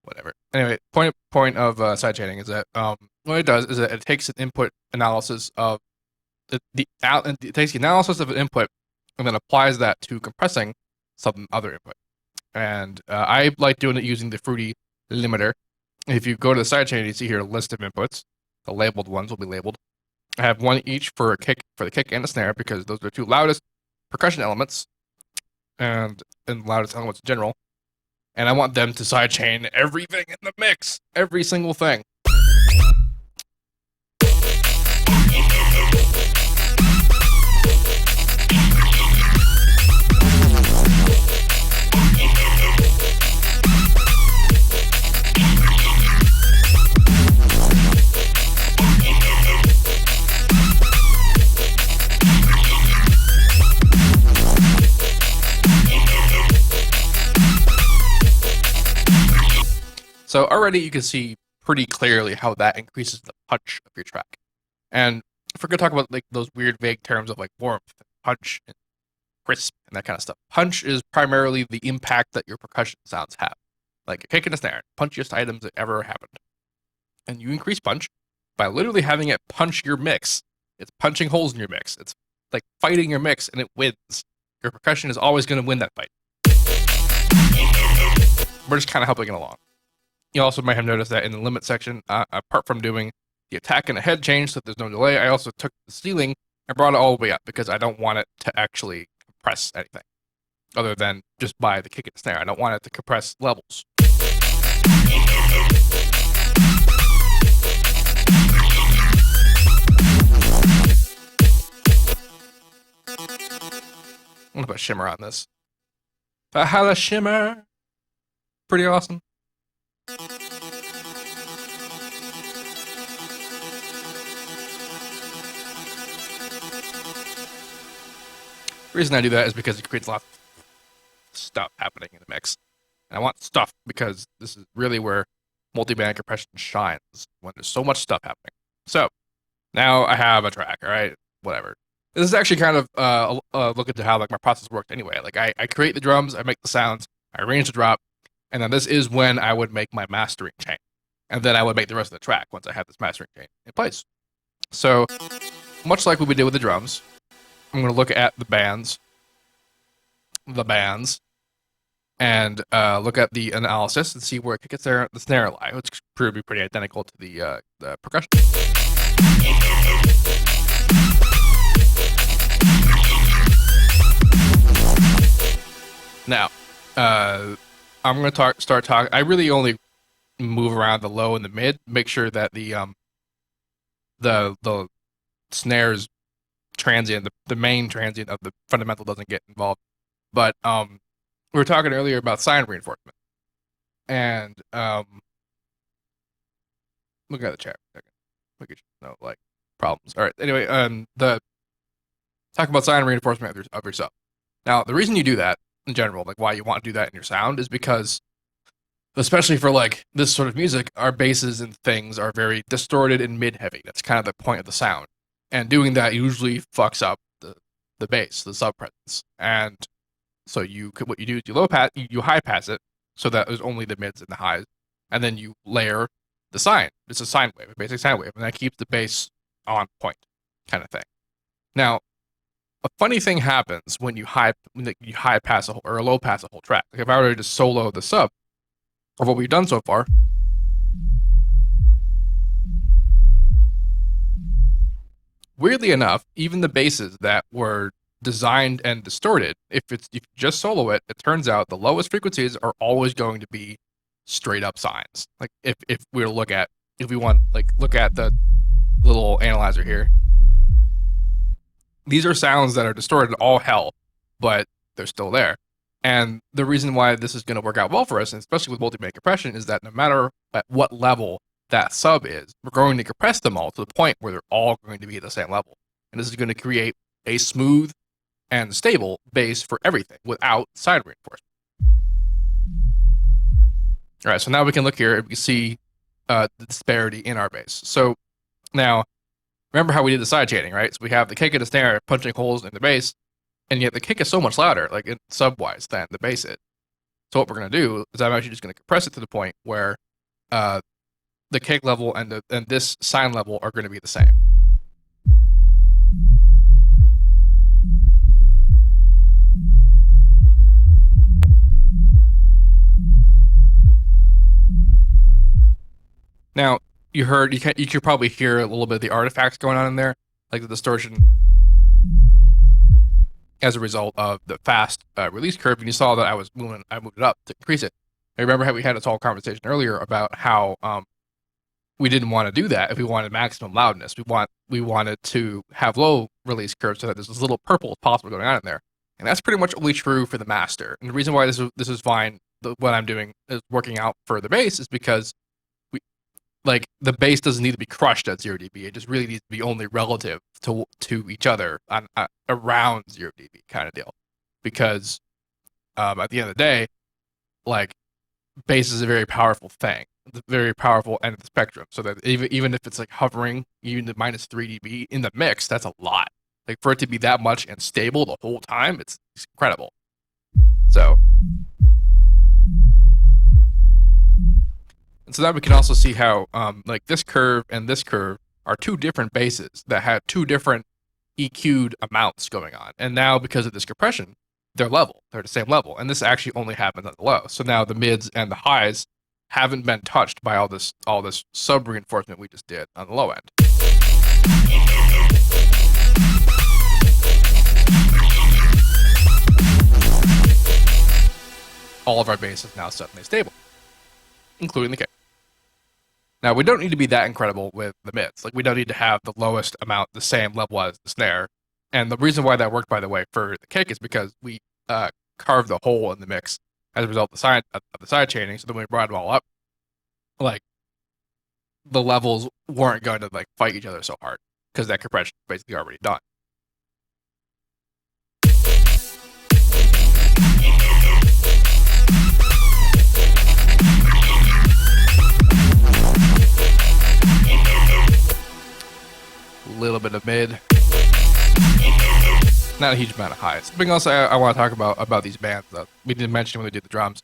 Whatever. Anyway, point of sidechaining is that what it does is that it takes an input analysis of it takes the analysis of an input and then applies that to compressing some other input. And I like doing it using the Fruity limiter. If you go to the sidechain, you see here a list of inputs. The labeled ones will be labeled. I have one each for the kick and the snare because those are the two loudest percussion elements and loudest elements in general. And I want them to sidechain everything in the mix, every single thing. So already you can see pretty clearly how that increases the punch of your track. And if we're going to talk about like those weird vague terms of like warmth, punch, and crisp, and that kind of stuff. Punch is primarily the impact that your percussion sounds have. Like a kick and a snare, punchiest items that ever happened. And you increase punch by literally having it punch your mix. It's punching holes in your mix. It's like fighting your mix and it wins. Your percussion is always going to win that fight. We're just kind of helping it along. You also might have noticed that in the limit section, apart from doing the attack and the head change so there's no delay, I also took the ceiling and brought it all the way up because I don't want it to actually compress anything other than just by the kick and snare. I don't want it to compress levels. I'm going to put shimmer on this. Valhalla shimmer! Pretty awesome. The reason I do that is because it creates a lot of stuff happening in the mix. And I want stuff because this is really where multiband compression shines, when there's so much stuff happening. So, now I have a track, alright? Whatever. This is actually kind of a look into how like my process worked anyway. Like I create the drums, I make the sounds, I arrange the drop, and then this is when I would make my mastering chain. And then I would make the rest of the track once I had this mastering chain in place. So, much like what we did with the drums, I'm going to look at the bands, and look at the analysis and see where it gets the snare lie, which proved to be pretty identical to the percussion. Now, I'm going to start talking. I really only move around the low and the mid, make sure that the snares transient, the main transient of the fundamental doesn't get involved. But we were talking earlier about sign reinforcement, and look at the chat. Look at no like problems. All right. Anyway, talk about sign reinforcement of your sub. Now, the reason you do that in general, like why you want to do that in your sound, is because, especially for like this sort of music, our basses and things are very distorted and mid-heavy. That's kind of the point of the sound. And doing that usually fucks up the bass, the sub presence. And so what you do is you high pass it so that there's only the mids and the highs, and then you layer the sine. It's a sine wave, a basic sine wave, and that keeps the bass on point, kind of thing. Now, a funny thing happens when you high pass or low pass a whole track. Like if I were to just solo the sub of what we've done so far, weirdly enough, even the basses that were designed and distorted, if you just solo it, it turns out the lowest frequencies are always going to be straight up sines. Like if we look at the little analyzer here, these are sounds that are distorted all hell, but they're still there. And the reason why this is going to work out well for us, and especially with multiband compression, is that no matter at what level that sub is, we're going to compress them all to the point where they're all going to be at the same level. And this is going to create a smooth and stable bass for everything without side reinforcement. All right, so now we can look here and we can see the disparity in our bass. So now, remember how we did the side chaining, right? So we have the kick and the snare punching holes in the bass, and yet the kick is so much louder, like sub-wise, than the bass is. So what we're going to do is I'm actually just going to compress it to the point where the kick level and this sine level are going to be the same. you could probably hear a little bit of the artifacts going on in there, like the distortion as a result of the fast release curve. And you saw that I moved it up to increase it. I remember how we had this whole conversation earlier about how we didn't want to do that if we wanted maximum loudness. We wanted to have low release curves so that there's as little purple as possible going on in there. And that's pretty much only true for the master. And the reason why this is fine, what I'm doing is working out for the bass, is because the bass doesn't need to be crushed at 0 dB. It just really needs to be only relative to each other on around 0 dB kind of deal. Because at the end of the day, like, bass is a very powerful thing. It's a very powerful end of the spectrum. So that even if it's like hovering even to minus 3 dB in the mix, that's a lot. Like, for it to be that much and stable the whole time, it's incredible. So, and so now we can also see how like this curve and this curve are two different basses that have two different EQ'd amounts going on. And now because of this compression, they're level. They're the same level. And this actually only happens at the low. So now the mids and the highs haven't been touched by all this sub reinforcement we just did on the low end. All of our bass is now suddenly stable, including the kick. Now, we don't need to be that incredible with the mids. Like, we don't need to have the lowest amount the same level as the snare. And the reason why that worked, by the way, for the kick is because we carved the hole in the mix as a result of the side chaining. So then when we brought it all up, like, the levels weren't going to like fight each other so hard because that compression is basically already done. A little bit of mid, not a huge amount of highs. Something else I want to talk about these bands that we didn't mention when we did the drums.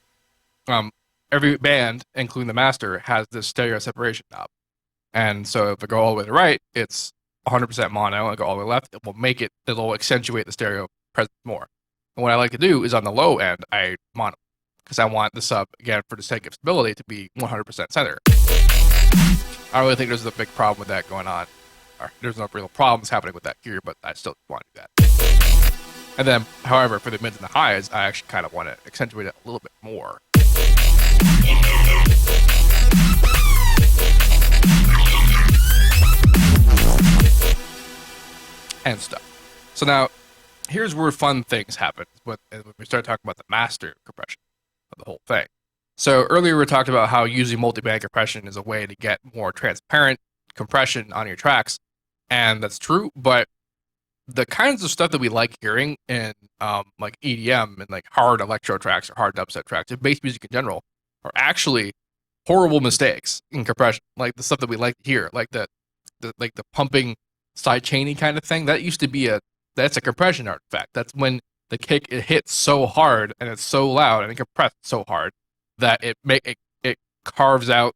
Every band, including the master, has this stereo separation knob, and so if I go all the way to the right, it's 100% mono. I go all the way left, it'll accentuate the stereo presence more. And what I like to do is on the low end, I mono, because I want the sub, again, for the sake of stability, to be 100% center. I don't really think there's a big problem with that going on. There's no real problems happening with that here, but I still want to do that. And then, however, for the mids and the highs, I actually kind of want to accentuate it a little bit more. And stuff. So now, here's where fun things happen when we start talking about the master compression of the whole thing. So earlier we talked about how using multiband compression is a way to get more transparent compression on your tracks. And that's true, but the kinds of stuff that we like hearing in like EDM and like hard electro tracks or hard dubstep tracks and bass music in general are actually horrible mistakes in compression. Like the stuff that we like to hear, like the pumping sidechaining kind of thing. That used to be that's a compression artifact. That's when the kick, it hits so hard and it's so loud and it compressed so hard that it carves out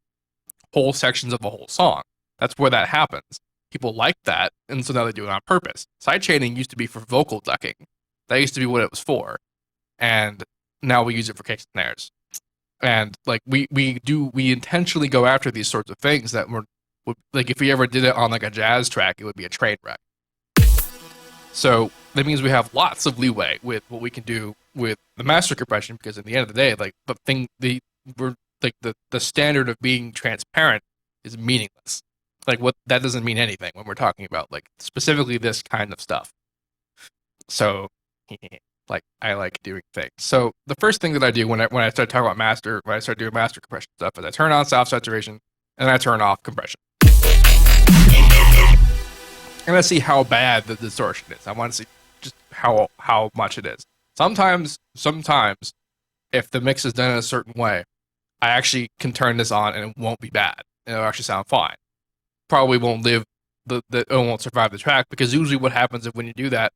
whole sections of a whole song. That's where that happens. People like that, and so now they do it on purpose. Sidechaining used to be for vocal ducking. That used to be what it was for. And now we use it for kicks and snares. And like we intentionally go after these sorts of things that were like, if we ever did it on like a jazz track, it would be a train wreck. So that means we have lots of leeway with what we can do with the master compression, because at the end of the day, like the standard of being transparent is meaningless. Like, what that doesn't mean anything when we're talking about like specifically this kind of stuff. So like, I like doing things. So the first thing that I do when I start talking about when I start doing master compression stuff, is I turn on soft saturation and I turn off compression. And I see how bad the distortion is. I want to see just how much it is. Sometimes if the mix is done in a certain way, I actually can turn this on and it won't be bad. It'll actually sound fine. Probably won't live it won't survive the track, because usually what happens is when you do that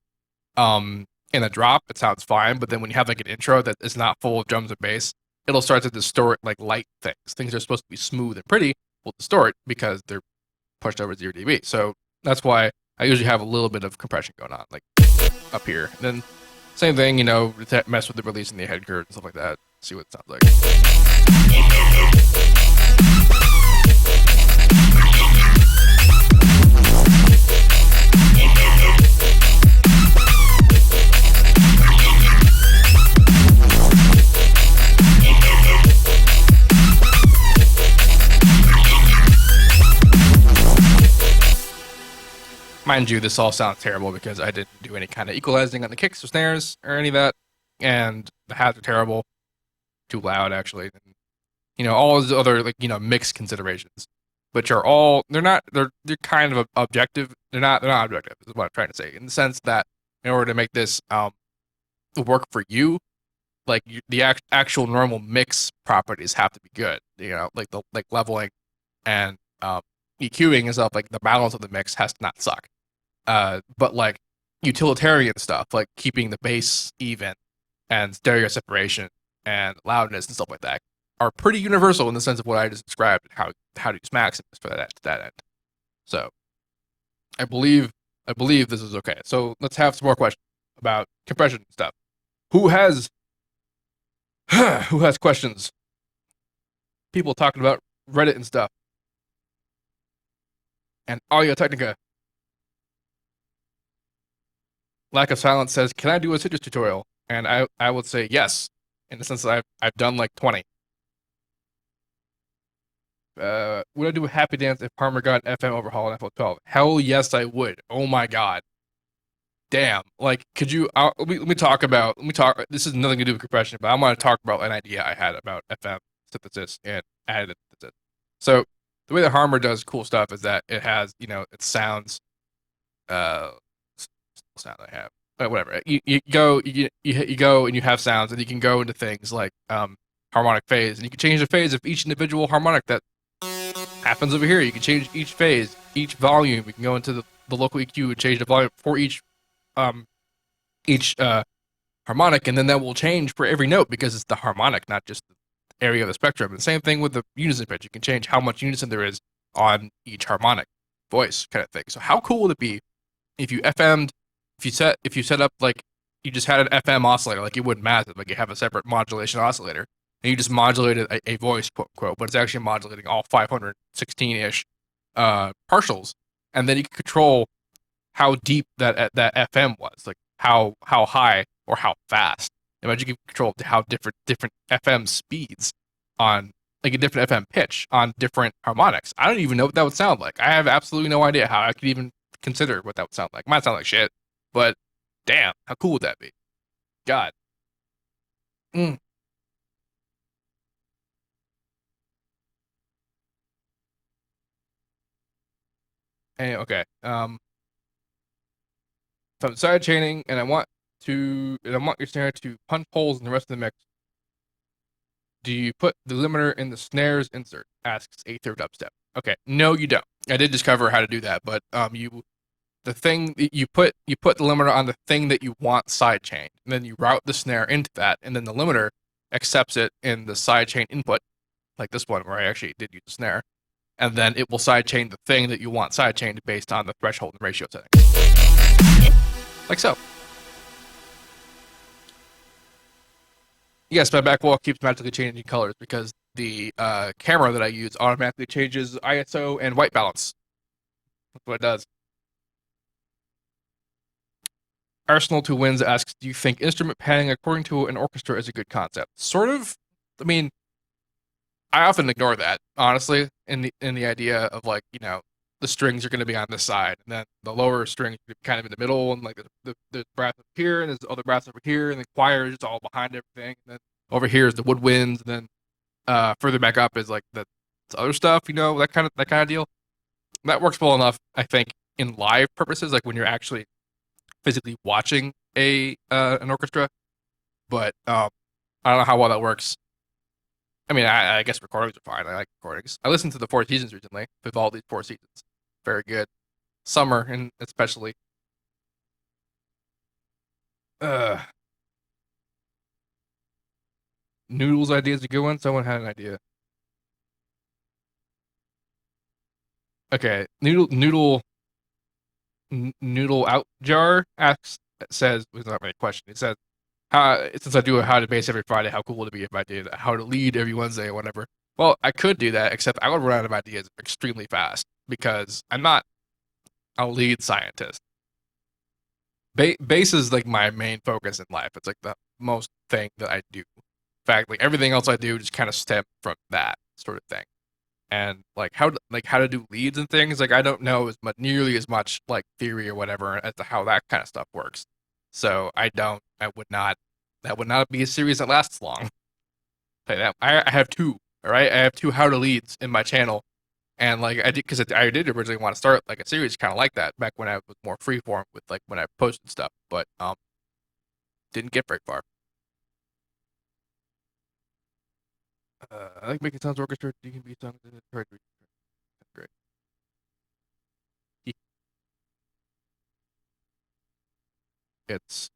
in a drop, it sounds fine, but then when you have like an intro that is not full of drums and bass, it'll start to distort like light things. Things are supposed to be smooth and pretty will distort because they're pushed over 0 dB. So that's why I usually have a little bit of compression going on, like up here. And then same thing, mess with the release in the head curve and stuff like that. See what it sounds like. mind you, this all sounds terrible because I didn't do any kind of equalizing on the kicks or snares or any of that, and the hats are terrible, too loud actually. And, all those other mixed considerations, which are all they're kind of objective. They're not objective is what I'm trying to say, in the sense that in order to make this work for you, like the actual normal mix properties have to be good. Like the leveling and EQing and stuff, like the balance of the mix has to not suck. But like utilitarian stuff, like keeping the bass even and stereo separation and loudness and stuff like that, are pretty universal in the sense of what I just described, how to use Maximus for that end. So I believe this is okay. So let's have some more questions about compression and stuff. Who has questions? People talking about Reddit and stuff. And Audio Technica. Lack of Silence says, can I do a citrus tutorial? And I would say yes, in the sense that I've done like 20. Would I do a happy dance if Harmer got an FM overhaul in FL12? Hell yes, I would. Oh my god. Damn. Like, could you? Let me talk. This has nothing to do with compression, but I want to talk about an idea I had about FM synthesis and additive synthesis. So the way that Harmer does cool stuff is that it has, it sounds, sound I have, whatever. You go and you have sounds, and you can go into things like harmonic phase, and you can change the phase of each individual harmonic that happens over here. You can change each phase, each volume. You can go into the local EQ and change the volume for each harmonic, and then that will change for every note because it's the harmonic, not just the area of the spectrum. And the same thing with the unison pitch. You can change how much unison there is on each harmonic voice kind of thing. So how cool would it be if you set up like you just had an FM oscillator, like you would Massive, like you have a separate modulation oscillator, and you just modulated a voice, quote unquote, but it's actually modulating all 516-ish partials, and then you can control how deep that FM was, like how high or how fast. Imagine you can control how different FM speeds on like a different FM pitch on different harmonics. I don't even know what that would sound like. I have absolutely no idea how I could even consider what that would sound like. It might sound like shit, but damn, how cool would that be? God. Anyway, okay. If I'm sidechaining and I want your snare to punch holes in the rest of the mix, do you put the limiter in the snares insert? Asks Aether Dubstep. Okay, no, you don't. I did discover how to do that, but you put the limiter on the thing that you want sidechained, and then you route the snare into that, and then the limiter accepts it in the sidechain input, like this one where I actually did use the snare, and then it will sidechain the thing that you want sidechained based on the threshold and ratio setting. Like so. Yes, my back wall keeps magically changing colors because the camera that I use automatically changes ISO and white balance. That's what it does. Arsenal 2 Wins asks, do you think instrument panning according to an orchestra is a good concept? Sort of. I mean, I often ignore that, honestly, in the idea of like, the strings are going to be on this side, and then the lower strings are kind of in the middle, and like the brass up here, and there's other brass over here, and the choir is just all behind everything, and then over here is the woodwinds, and then further back up is like the other stuff, that kind of deal. That works well enough, I think, in live purposes, like when you're actually physically watching an orchestra. But I don't know how well that works. I mean, I guess recordings are fine. I like recordings. I listened to the Four Seasons recently. Vivaldi's Four Seasons. Very good. Summer, and especially. Noodles idea is a good one. Someone had an idea. Okay, noodle out jar says, it's not really a question. It says, since I do a how to bass every Friday, how cool would it be if I did how to lead every Wednesday or whatever? Well, I could do that, except I would run out of ideas extremely fast because I'm not a lead scientist. Bass is like my main focus in life. It's like the most thing that I do. In fact, like everything else I do just kind of stems from that sort of thing. and like how to do leads and things. Like I don't know as much, nearly as much like theory or whatever as to how that kind of stuff works. So I would not. That would not be a series that lasts long. I have two. All right, I have two how to leads in my channel, and like I did because I did originally want to start like a series kind of like that back when I was more freeform with like when I posted stuff, but didn't get very far. I like making sounds orchestrated. You can be songs in it. Great. It's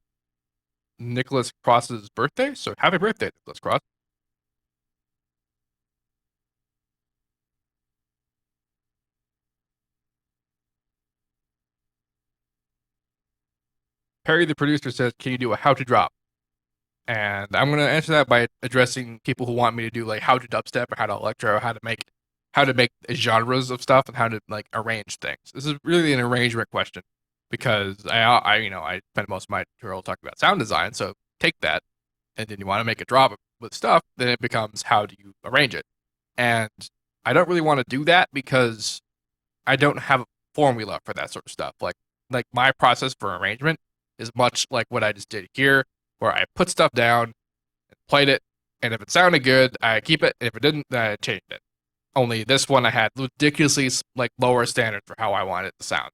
Nicholas Cross's birthday, so happy birthday, Nicholas Cross. Perry, the producer, says, "Can you do a how to drop?" And I'm gonna answer that by addressing people who want me to do like how to dubstep or how to electro, how to make genres of stuff and how to like arrange things. This is really an arrangement question because I spend most of my tutorial talking about sound design. So take that, and then you want to make a drop with stuff, then it becomes how do you arrange it? And I don't really want to do that because I don't have a formula for that sort of stuff. Like my process for arrangement is much like what I just did here, where I put stuff down and played it, and if it sounded good, I keep it. If it didn't, then I changed it. Only this one I had ridiculously like lower standards for how I wanted it to sound,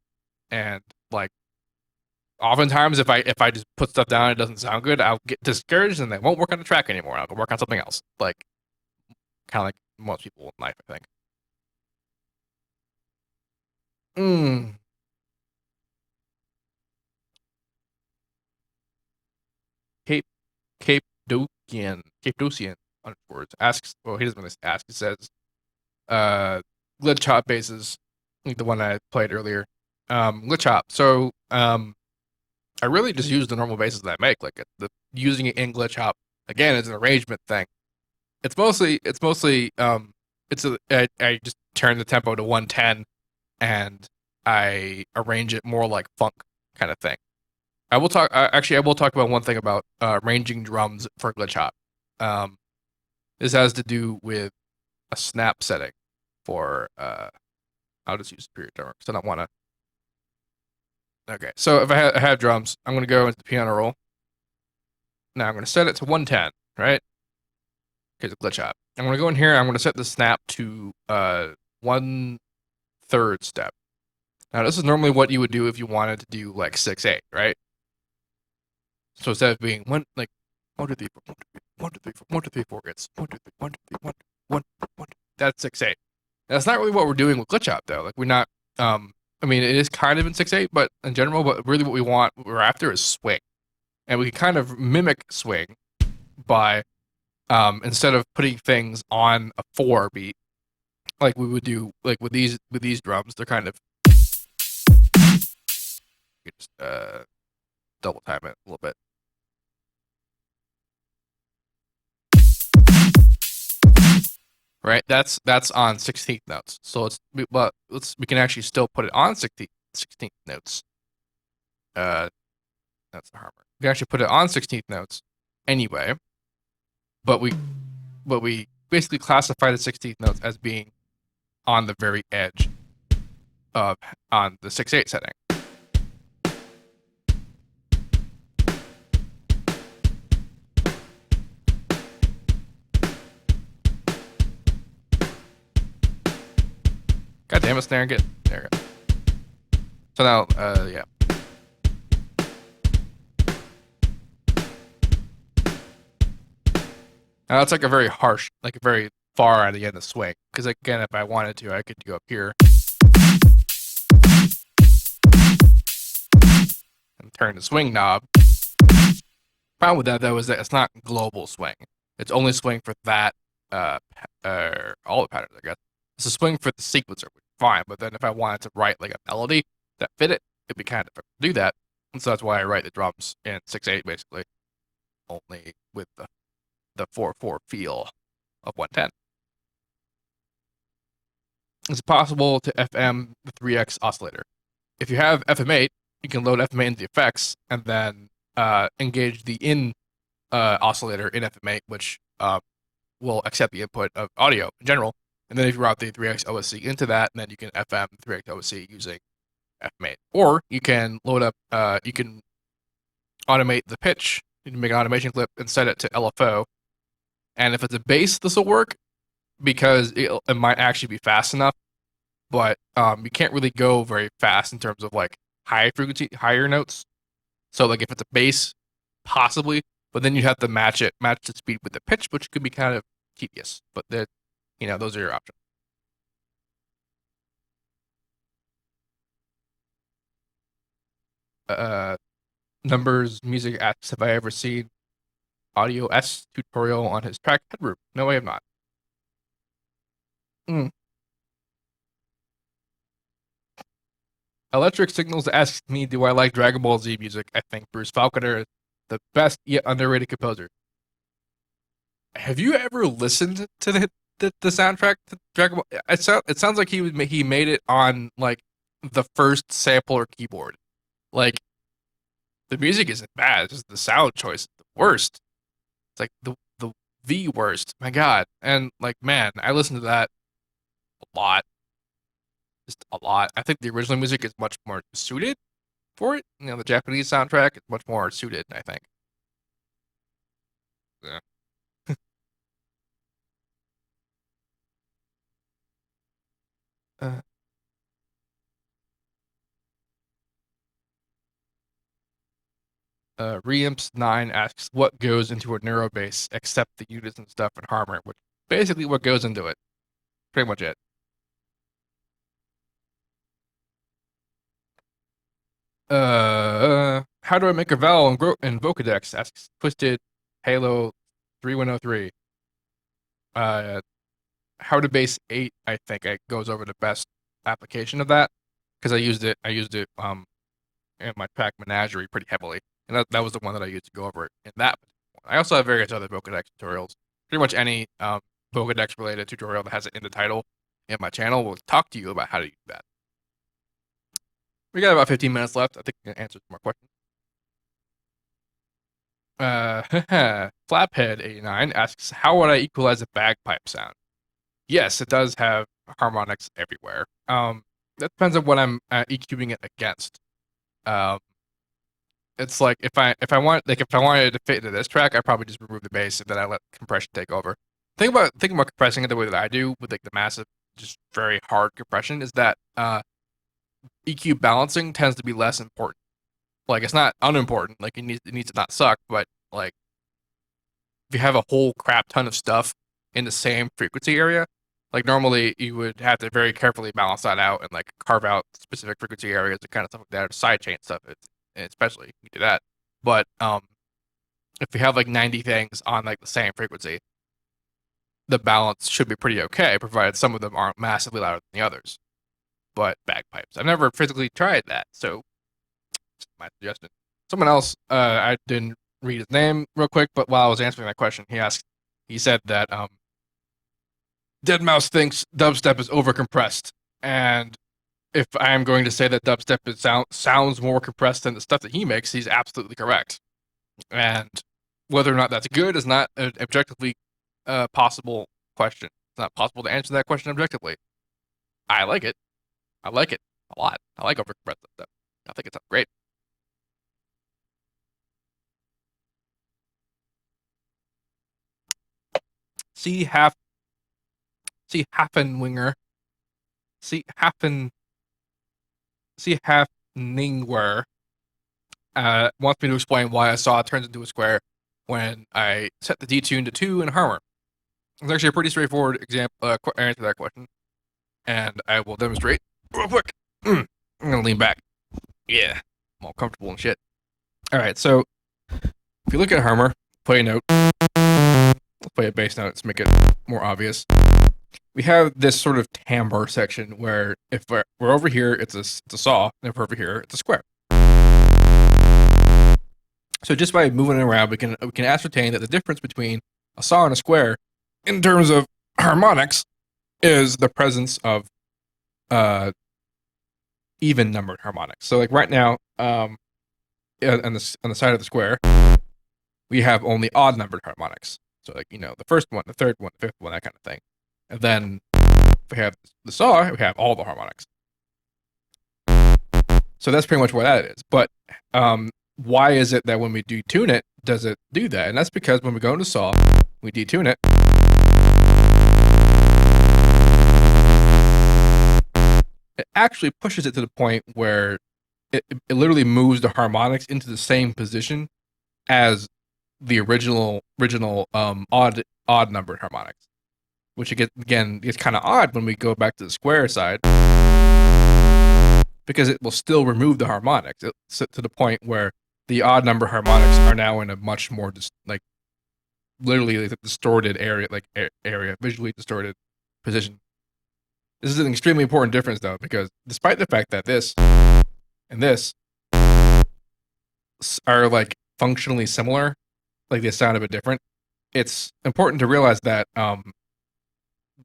and like oftentimes if I just put stuff down and it doesn't sound good, I'll get discouraged and they won't work on the track anymore. I'll go work on something else. Like kind of like most people in life, I think. Mm. Cape Cape Docian underscores asks. Well, he doesn't really ask. He says, glitch hop bases, like the one I played earlier. Glitch hop. So, I really just use the normal bases that I make. Like using it in glitch hop again is an arrangement thing. I just turn the tempo to 110 and I arrange it more like funk kind of thing. I will talk. Actually, I will talk about one thing about arranging drums for glitch hop. Um, this has to do with a snap setting for. I'll just use Superior Drummer because I don't want to. Okay, so if I have drums, I'm going to go into the piano roll. Now I'm going to set it to 110, right? Okay, the glitch hop. I'm going to go in here. I'm going to set the snap to 1/3 step. Now this is normally what you would do if you wanted to do like 6/8, right? So instead of being one like 1 2 3 4 1 2 3 4 1 2 3 4 it's 1 2 3 1 2 3 1 1 1 that's 6/8. That's not really what we're doing with glitch hop though. Like we're not I mean it is kind of in 6/8, but in general, but really what we're after is swing. And we can kind of mimic swing by instead of putting things on a 4 beat like we would do like with these drums, they're kind of you just double time it a little bit. Right, that's on 16th notes. So we can actually still put it on 16th notes. That's the harmony. We can actually put it on 16th notes anyway, but we basically classify the 16th notes as being on the very edge of on the 6/8 setting. God damn it, snare, get there. So now, yeah. Now that's like a very harsh, like a very far at the end of the swing. Because again, if I wanted to, I could go up here and turn the swing knob. Problem with that though is that it's not global swing. It's only swing for that, all the patterns, I guess. It's a swing for the sequencer, which is fine. But then if I wanted to write like a melody that fit it, it'd be kind of difficult to do that. And so that's why I write the drums in 6/8 basically, only with the 4/4 feel of 110. It's possible to FM the 3X oscillator. If you have FM8, you can load FM8 into the effects and then engage the in oscillator in FM8, which will accept the input of audio in general, And then if you route the 3x OSC into that, then you can FM 3x OSC using FMate. Or you can load up, you can automate the pitch. You can make an automation clip and set it to LFO. And if it's a bass, this will work because it might actually be fast enough, but you can't really go very fast in terms of like high frequency, higher notes. So like if it's a bass, possibly, but then you have to match the speed with the pitch, which could be kind of tedious. But those are your options. Numbers Music asks, have I ever seen Audio S tutorial on his track Headroom? No, I have not. Electric Signals asks me, do I like Dragon Ball Z music? I think Bruce Falconer is the best yet underrated composer. Have you ever listened to the soundtrack to Dragon Ball? It sounds like he made it on like the first sampler keyboard. Like the music isn't bad, it's just the sound choice is the worst. It's like the worst. My God. And like, man, I listen to that a lot. Just a lot. I think the original music is much more suited for it. The Japanese soundtrack is much more suited, I think. Yeah. Reamps9 asks, what goes into a neurobase except the unison stuff and Harmor, which basically what goes into it. Pretty much it. How do I make a vowel in Vocadex? Asks Twisted Halo 3103. How to base 8, I think it goes over the best application of that because I used it in my track Menagerie pretty heavily, and that was the one that I used to go over it in that one. I also have various other Vocadex tutorials. Pretty much any Vocadex related tutorial that has it in the title in my channel will talk to you about how to use that. We got about 15 minutes left. I think we can answer some more questions. Flaphead89 asks, how would I equalize a bagpipe sound? Yes, it does have harmonics everywhere. That depends on what I'm EQing it against. It's like if I wanted to fit into this track, I probably just remove the bass and then I let compression take over. Think about compressing it the way that I do with like the massive, just very hard compression is that EQ balancing tends to be less important. Like it's not unimportant. Like it needs to not suck, but like if you have a whole crap ton of stuff in the same frequency area, like normally you would have to very carefully balance that out and like carve out specific frequency areas and kind of stuff like that, or sidechain stuff. Especially you do that. But if you have like 90 things on like the same frequency, the balance should be pretty okay, provided some of them aren't massively louder than the others. But bagpipes, I've never physically tried that, so it's my suggestion. Someone else, I didn't read his name real quick, but while I was answering that question, he said that Deadmau5 thinks dubstep is overcompressed, and if I'm going to say that dubstep sounds more compressed than the stuff that he makes, he's absolutely correct. And whether or not that's good is not an objectively possible question. It's not possible to answer that question objectively. I like it. I like it a lot. I like overcompressed stuff. I think it's great. See Hafenwinger. Hafningwer wants me to explain why a saw turns into a square when I set the detune to 2 in Harmor. It's actually a pretty straightforward answer to that question, and I will demonstrate real quick. I'm gonna lean back. Yeah, I'm all comfortable and shit. All right, so if you look at Harmor, play a note. Let's play a bass note to make it more obvious. We have this sort of timbre section where if we're over here, it's a saw, and if we're over here, it's a square. So just by moving it around, we can ascertain that the difference between a saw and a square, in terms of harmonics, is the presence of even numbered harmonics. So like right now, on the side of the square, we have only odd numbered harmonics. So like the first one, the third one, the fifth one, that kind of thing. And then If we have the saw, we have all the harmonics. So that's pretty much what that is. But why is it that when we detune it, does it do that? And that's because when we go into saw, we detune it. It actually pushes it to the point where it literally moves the harmonics into the same position as the original odd numbered harmonics, which again gets kind of odd when we go back to the square side, because it will still remove the harmonics to the point where the odd number harmonics are now in a much more literally like distorted area, visually distorted position. This is an extremely important difference though, because despite the fact that this and this are like functionally similar, like they sound a bit different, it's important to realize that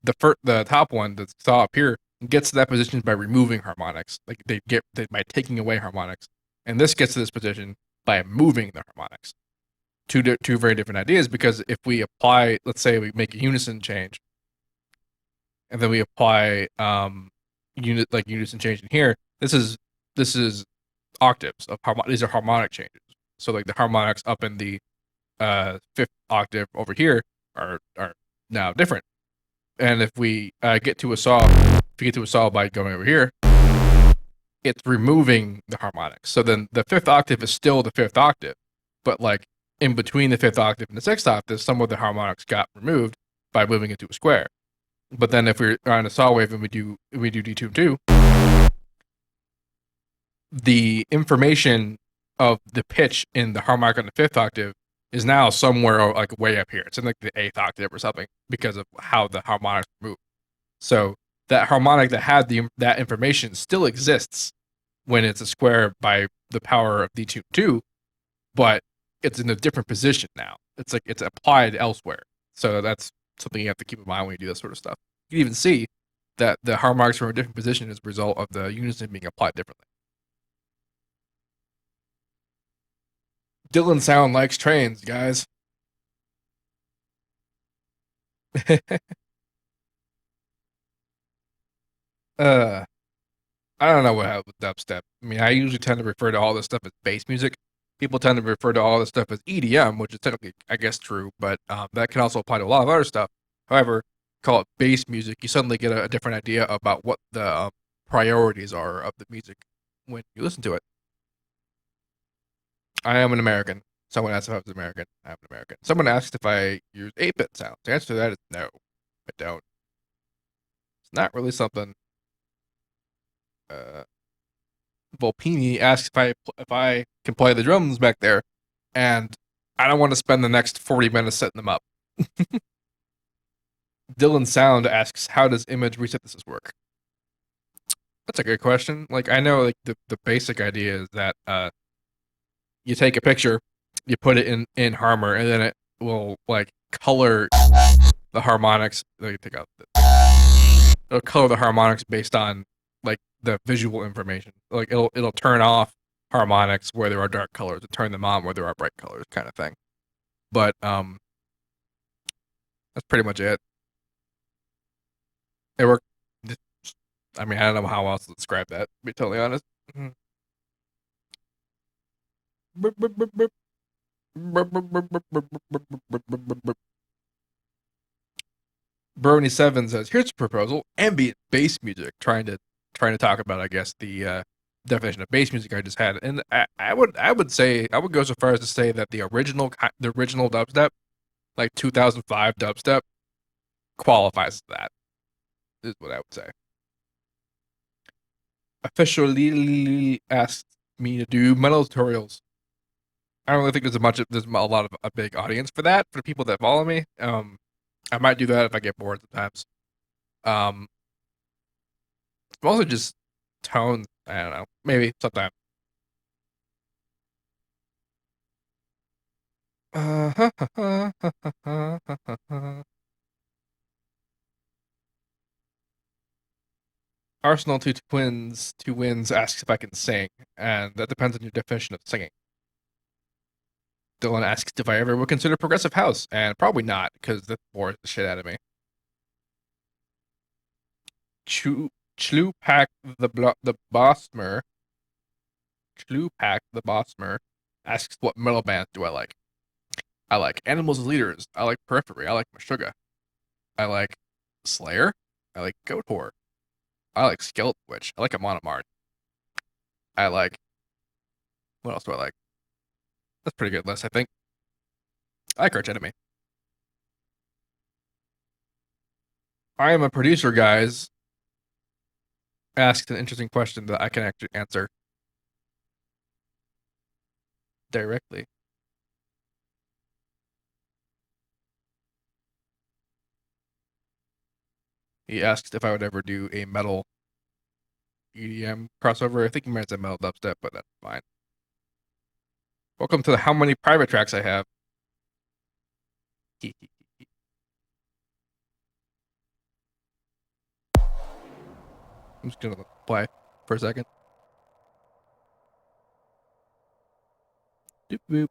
the top one, the saw up here, gets to that position by removing harmonics. Like by taking away harmonics, and this gets to this position by moving the harmonics. Two very different ideas, because if we apply, let's say we make a unison change, and then we apply unison change in here. This is octaves of these are harmonic changes. So like the harmonics up in the fifth octave over here are now different. And if we get to a saw by going over here, it's removing the harmonics. So then the fifth octave is still the fifth octave, but like in between the fifth octave and the sixth octave, some of the harmonics got removed by moving it to a square. But then if we're on a saw wave and we do detune 2, the information of the pitch in the harmonic on the fifth octave is now somewhere like way up here. It's in like the eighth octave or something, because of how the harmonics move. So that harmonic that had that information still exists when it's a square by the power of detune 2, but it's in a different position now. It's like it's applied elsewhere. So that's something you have to keep in mind when you do this sort of stuff. You can even see that the harmonics from a different position is a result of the unison being applied differently. Dylan Sound likes trains, guys. I don't know what happened with dubstep. I mean, I usually tend to refer to all this stuff as bass music. People tend to refer to all this stuff as EDM, which is technically, I guess, true, but that can also apply to a lot of other stuff. However, call it bass music, you suddenly get a different idea about what the priorities are of the music when you listen to it. I am an American. Someone asked if I was American. I'm an American. Someone asked if I use 8-bit sounds. The answer to that is no, I don't. It's not really something. Volpini asks if I can play the drums back there, and I don't want to spend the next 40 minutes setting them up. Dylan Sound asks, how does image resynthesis work? That's a good question. Like, I know like the basic idea is that you take a picture, you put it in Harmor, and then it will like color the harmonics. Let me take out it'll color the harmonics based on like the visual information. Like it'll turn off harmonics where there are dark colors and turn them on where there are bright colors, kind of thing. But that's pretty much it. It worked. I mean, I don't know how else to describe that, to be totally honest. Brony7 says, here's a proposal: ambient bass music. Trying to talk about, I guess, the definition of bass music I just had. And I would go so far as to say that the original dubstep, like 2005 dubstep, qualifies as that, is what I would say. Officially asked me to do metal tutorials. I don't really think there's a lot of a big audience for that, for the people that follow me. I might do that if I get bored sometimes. Also just tone. I don't know. Maybe sometime. Arsenal two wins asks if I can sing, and that depends on your definition of singing. Dylan asks if I ever would consider progressive house, and probably not, because that bores the shit out of me. Chlupak the Bossmer. Chlupak the Bossmer asks, what metal bands do I like? I like Animals as Leaders. I like Periphery. I like Meshuggah. I like Slayer. I like Goatwhore. I like Skeleton Witch. I like Amon Amarth. I like... What else do I like? That's a pretty good list, I think. I like Arch Enemy. I am a producer, guys. Asked an interesting question that I can actually answer directly. He asked if I would ever do a metal EDM crossover. I think he meant to metal dubstep, but that's fine. Welcome to how many private tracks I have. I'm just gonna play for a second. Doop boop.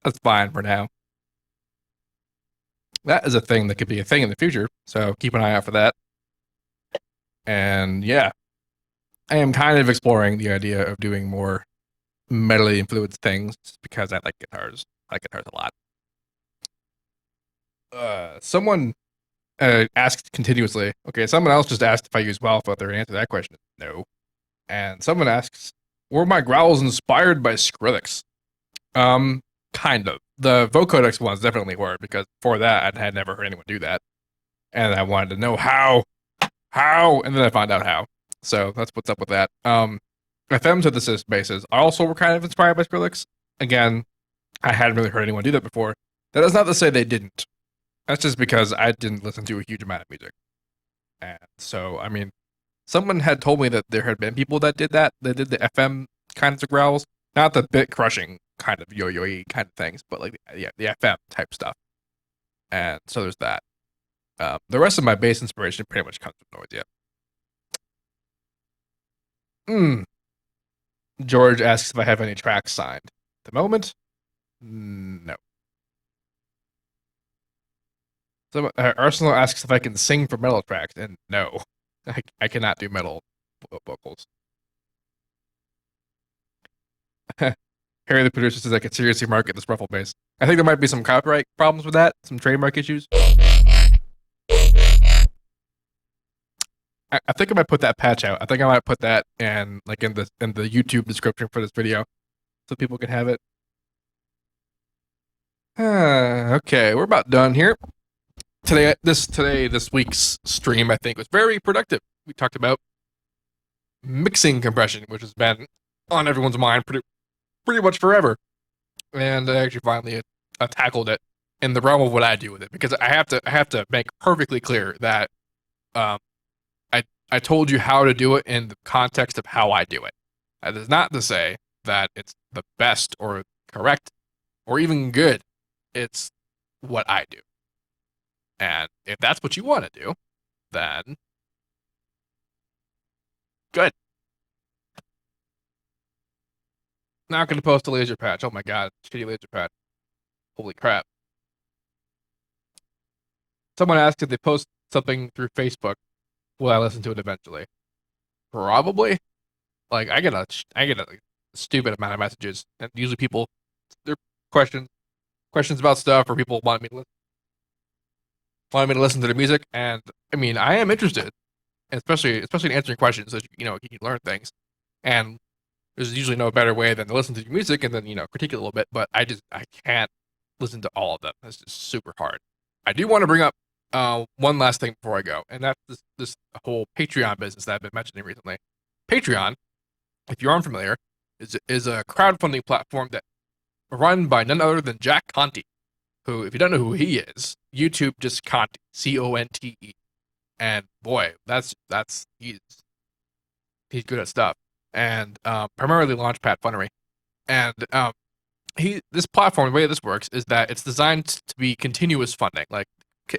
That's fine for now. That is a thing that could be a thing in the future, so keep an eye out for that. And yeah, I am kind of exploring the idea of doing more metally influenced things just because I like guitars. I like guitars a lot. Someone asked continuously. Okay, someone else just asked if I use WoW filter, and answer that question is no. And someone asks, were my growls inspired by Skrillex? Kind of. The Vocodex ones definitely were, because before that, I had never heard anyone do that. And I wanted to know how, and then I found out how. So that's what's up with that. FM synthesis bases also were kind of inspired by Skrillex. Again, I hadn't really heard anyone do that before. That is not to say they didn't. That's just because I didn't listen to a huge amount of music. And so, I mean, someone had told me that there had been people that did that. They did the FM kinds of growls, not the bit crushing kind of yo-yo-y kind of things, but like the FM type stuff. And so there's that. The rest of my bass inspiration pretty much comes from noise. Yeah. George asks if I have any tracks signed. At the moment, no. So Arsenal asks if I can sing for metal tracks, and no, I cannot do metal vocals. Harry the producer says I could seriously market this Ruffle bass. I think there might be some copyright problems with that, some trademark issues. I think I might put that patch out. I think I might put that in the YouTube description for this video, so people can have it. Okay, we're about done here. This week's stream, I think, was very productive. We talked about mixing compression, which has been on everyone's mind pretty much forever, and I actually finally tackled it in the realm of what I do with it, because I have to make perfectly clear that I told you how to do it in the context of how I do it. That is not to say that it's the best or correct or even good. It's what I do. And if that's what you want to do, then good. Not going to post a laser patch. Oh my god, shitty laser patch. Holy crap. Someone asked if they post something through Facebook. Will I listen to it eventually? Probably. Like, I get a stupid amount of messages, and usually people, their questions about stuff, or people want me to listen to their music, and I mean, I am interested, especially in answering questions, so you can learn things, and there's usually no better way than to listen to your music and then critique it a little bit. But I can't listen to all of them. It's just super hard. I do want to bring up one last thing before I go, and that's this whole Patreon business that I've been mentioning recently. Patreon, if you aren't familiar, is a crowdfunding platform that run by none other than Jack Conte, who, if you don't know who he is, YouTube just Conte, Conte, and boy, he's good at stuff, and primarily Launchpad Funnery, and this platform, the way this works is that it's designed to be continuous funding. Like,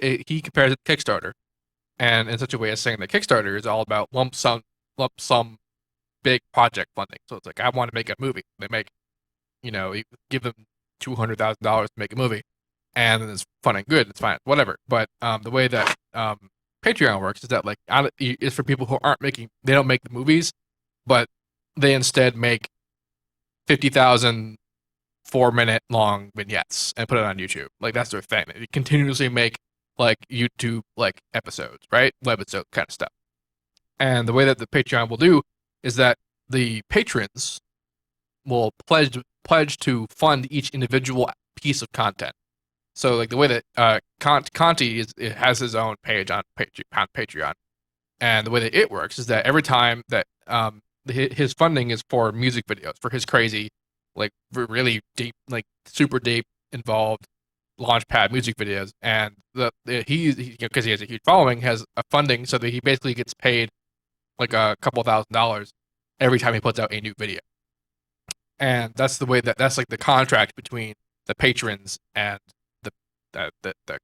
he compares it to Kickstarter, and in such a way as saying that Kickstarter is all about lump sum big project funding. So it's like, I want to make a movie. They make, you give them $200,000 to make a movie, and then it's fun and good. It's fine, whatever. But the way that Patreon works is that, like, it's for people who they don't make the movies, but they instead make 50,000 4-minute long vignettes and put it on YouTube. Like, that's their thing. They continuously make like YouTube like episodes, right? Webisode kind of stuff. And the way that the Patreon will do is that the patrons will pledge to fund each individual piece of content. So, like, the way that Conti has his own page on Patreon, and the way that it works is that every time that his funding is for music videos, for his crazy, like, really deep, like, super deep, involved Launchpad music videos, and because he has a huge following, has a funding so that he basically gets paid like a couple $1,000s every time he puts out a new video. And that's the way that's like the contract between the patrons and the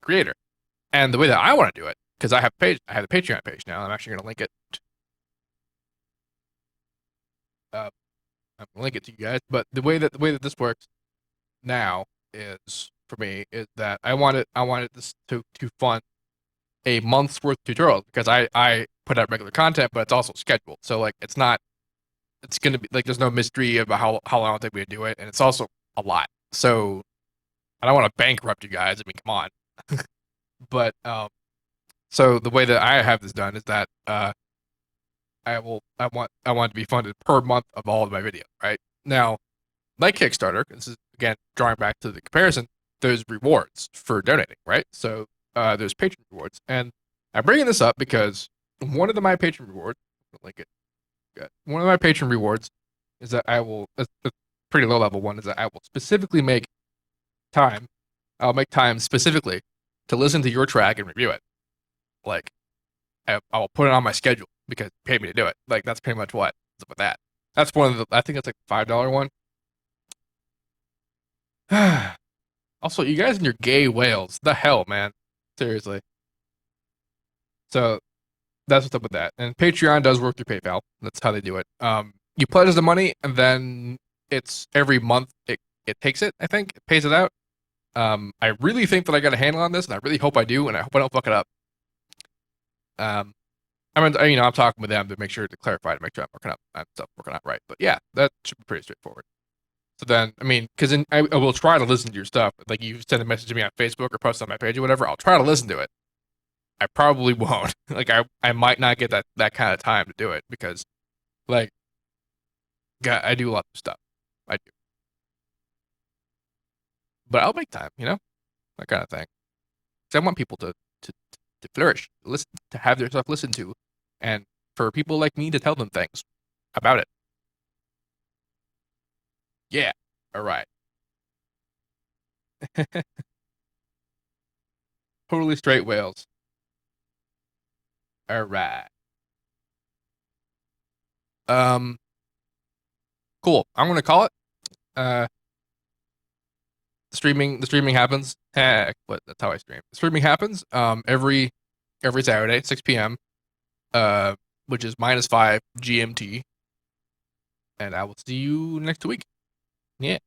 creator. And the way that I want to do it, because I have the Patreon page now. I'm actually going to link it. I'm going to link it to you guys. But the way that this works now is, for me, is that I wanted this to fund a month's worth of tutorials, because I put out regular content, but it's also scheduled. So, like, it's going to be like, there's no mystery about how long it'll take me to do it, and it's also a lot. So I don't want to bankrupt you guys. I mean, come on. But so the way that I have this done is that I want to be funded per month of all of my videos, right? Now, like Kickstarter, this is again drawing back to the comparison, there's rewards for donating, right? So there's patron rewards, and I'm bringing this up because one of my patron rewards, one of my patron rewards is that a pretty low level one, is that I will specifically make time. I'll make time specifically to listen to your track and review it. Like, I'll put it on my schedule. because you paid me to do it. Like that's pretty much what's up with that. That's one of the. I think it's like $5 one. Also, you guys and your gay whales, the hell, man. Seriously. So that's what's up with that. And Patreon does work through PayPal. That's how they do it. You pledge the money, and then it's every month it takes it. I think it pays it out. I really think that I got a handle on this, and I really hope I do, and I hope I don't fuck it up. I'm talking with them to make sure to clarify to make sure I'm working out right. But yeah, that should be pretty straightforward. So then, I mean, because I will try to listen to your stuff. Like you send a message to me on Facebook or post on my page or whatever, I'll try to listen to it. I probably won't. Like I might not get that kind of time to do it because, like, God, I do a lot of stuff. I do, but I'll make time. That kind of thing. Because I want people to flourish, listen, to have their stuff listened to, and for people like me to tell them things about it. Yeah. All right. Totally straight whales. All right. Cool. I'm gonna call it. Uh, the streaming happens. Heck, but that's how I stream. The streaming happens. Every Saturday, 6 p.m. Which is -5 GMT. And I will see you next week. Yeah.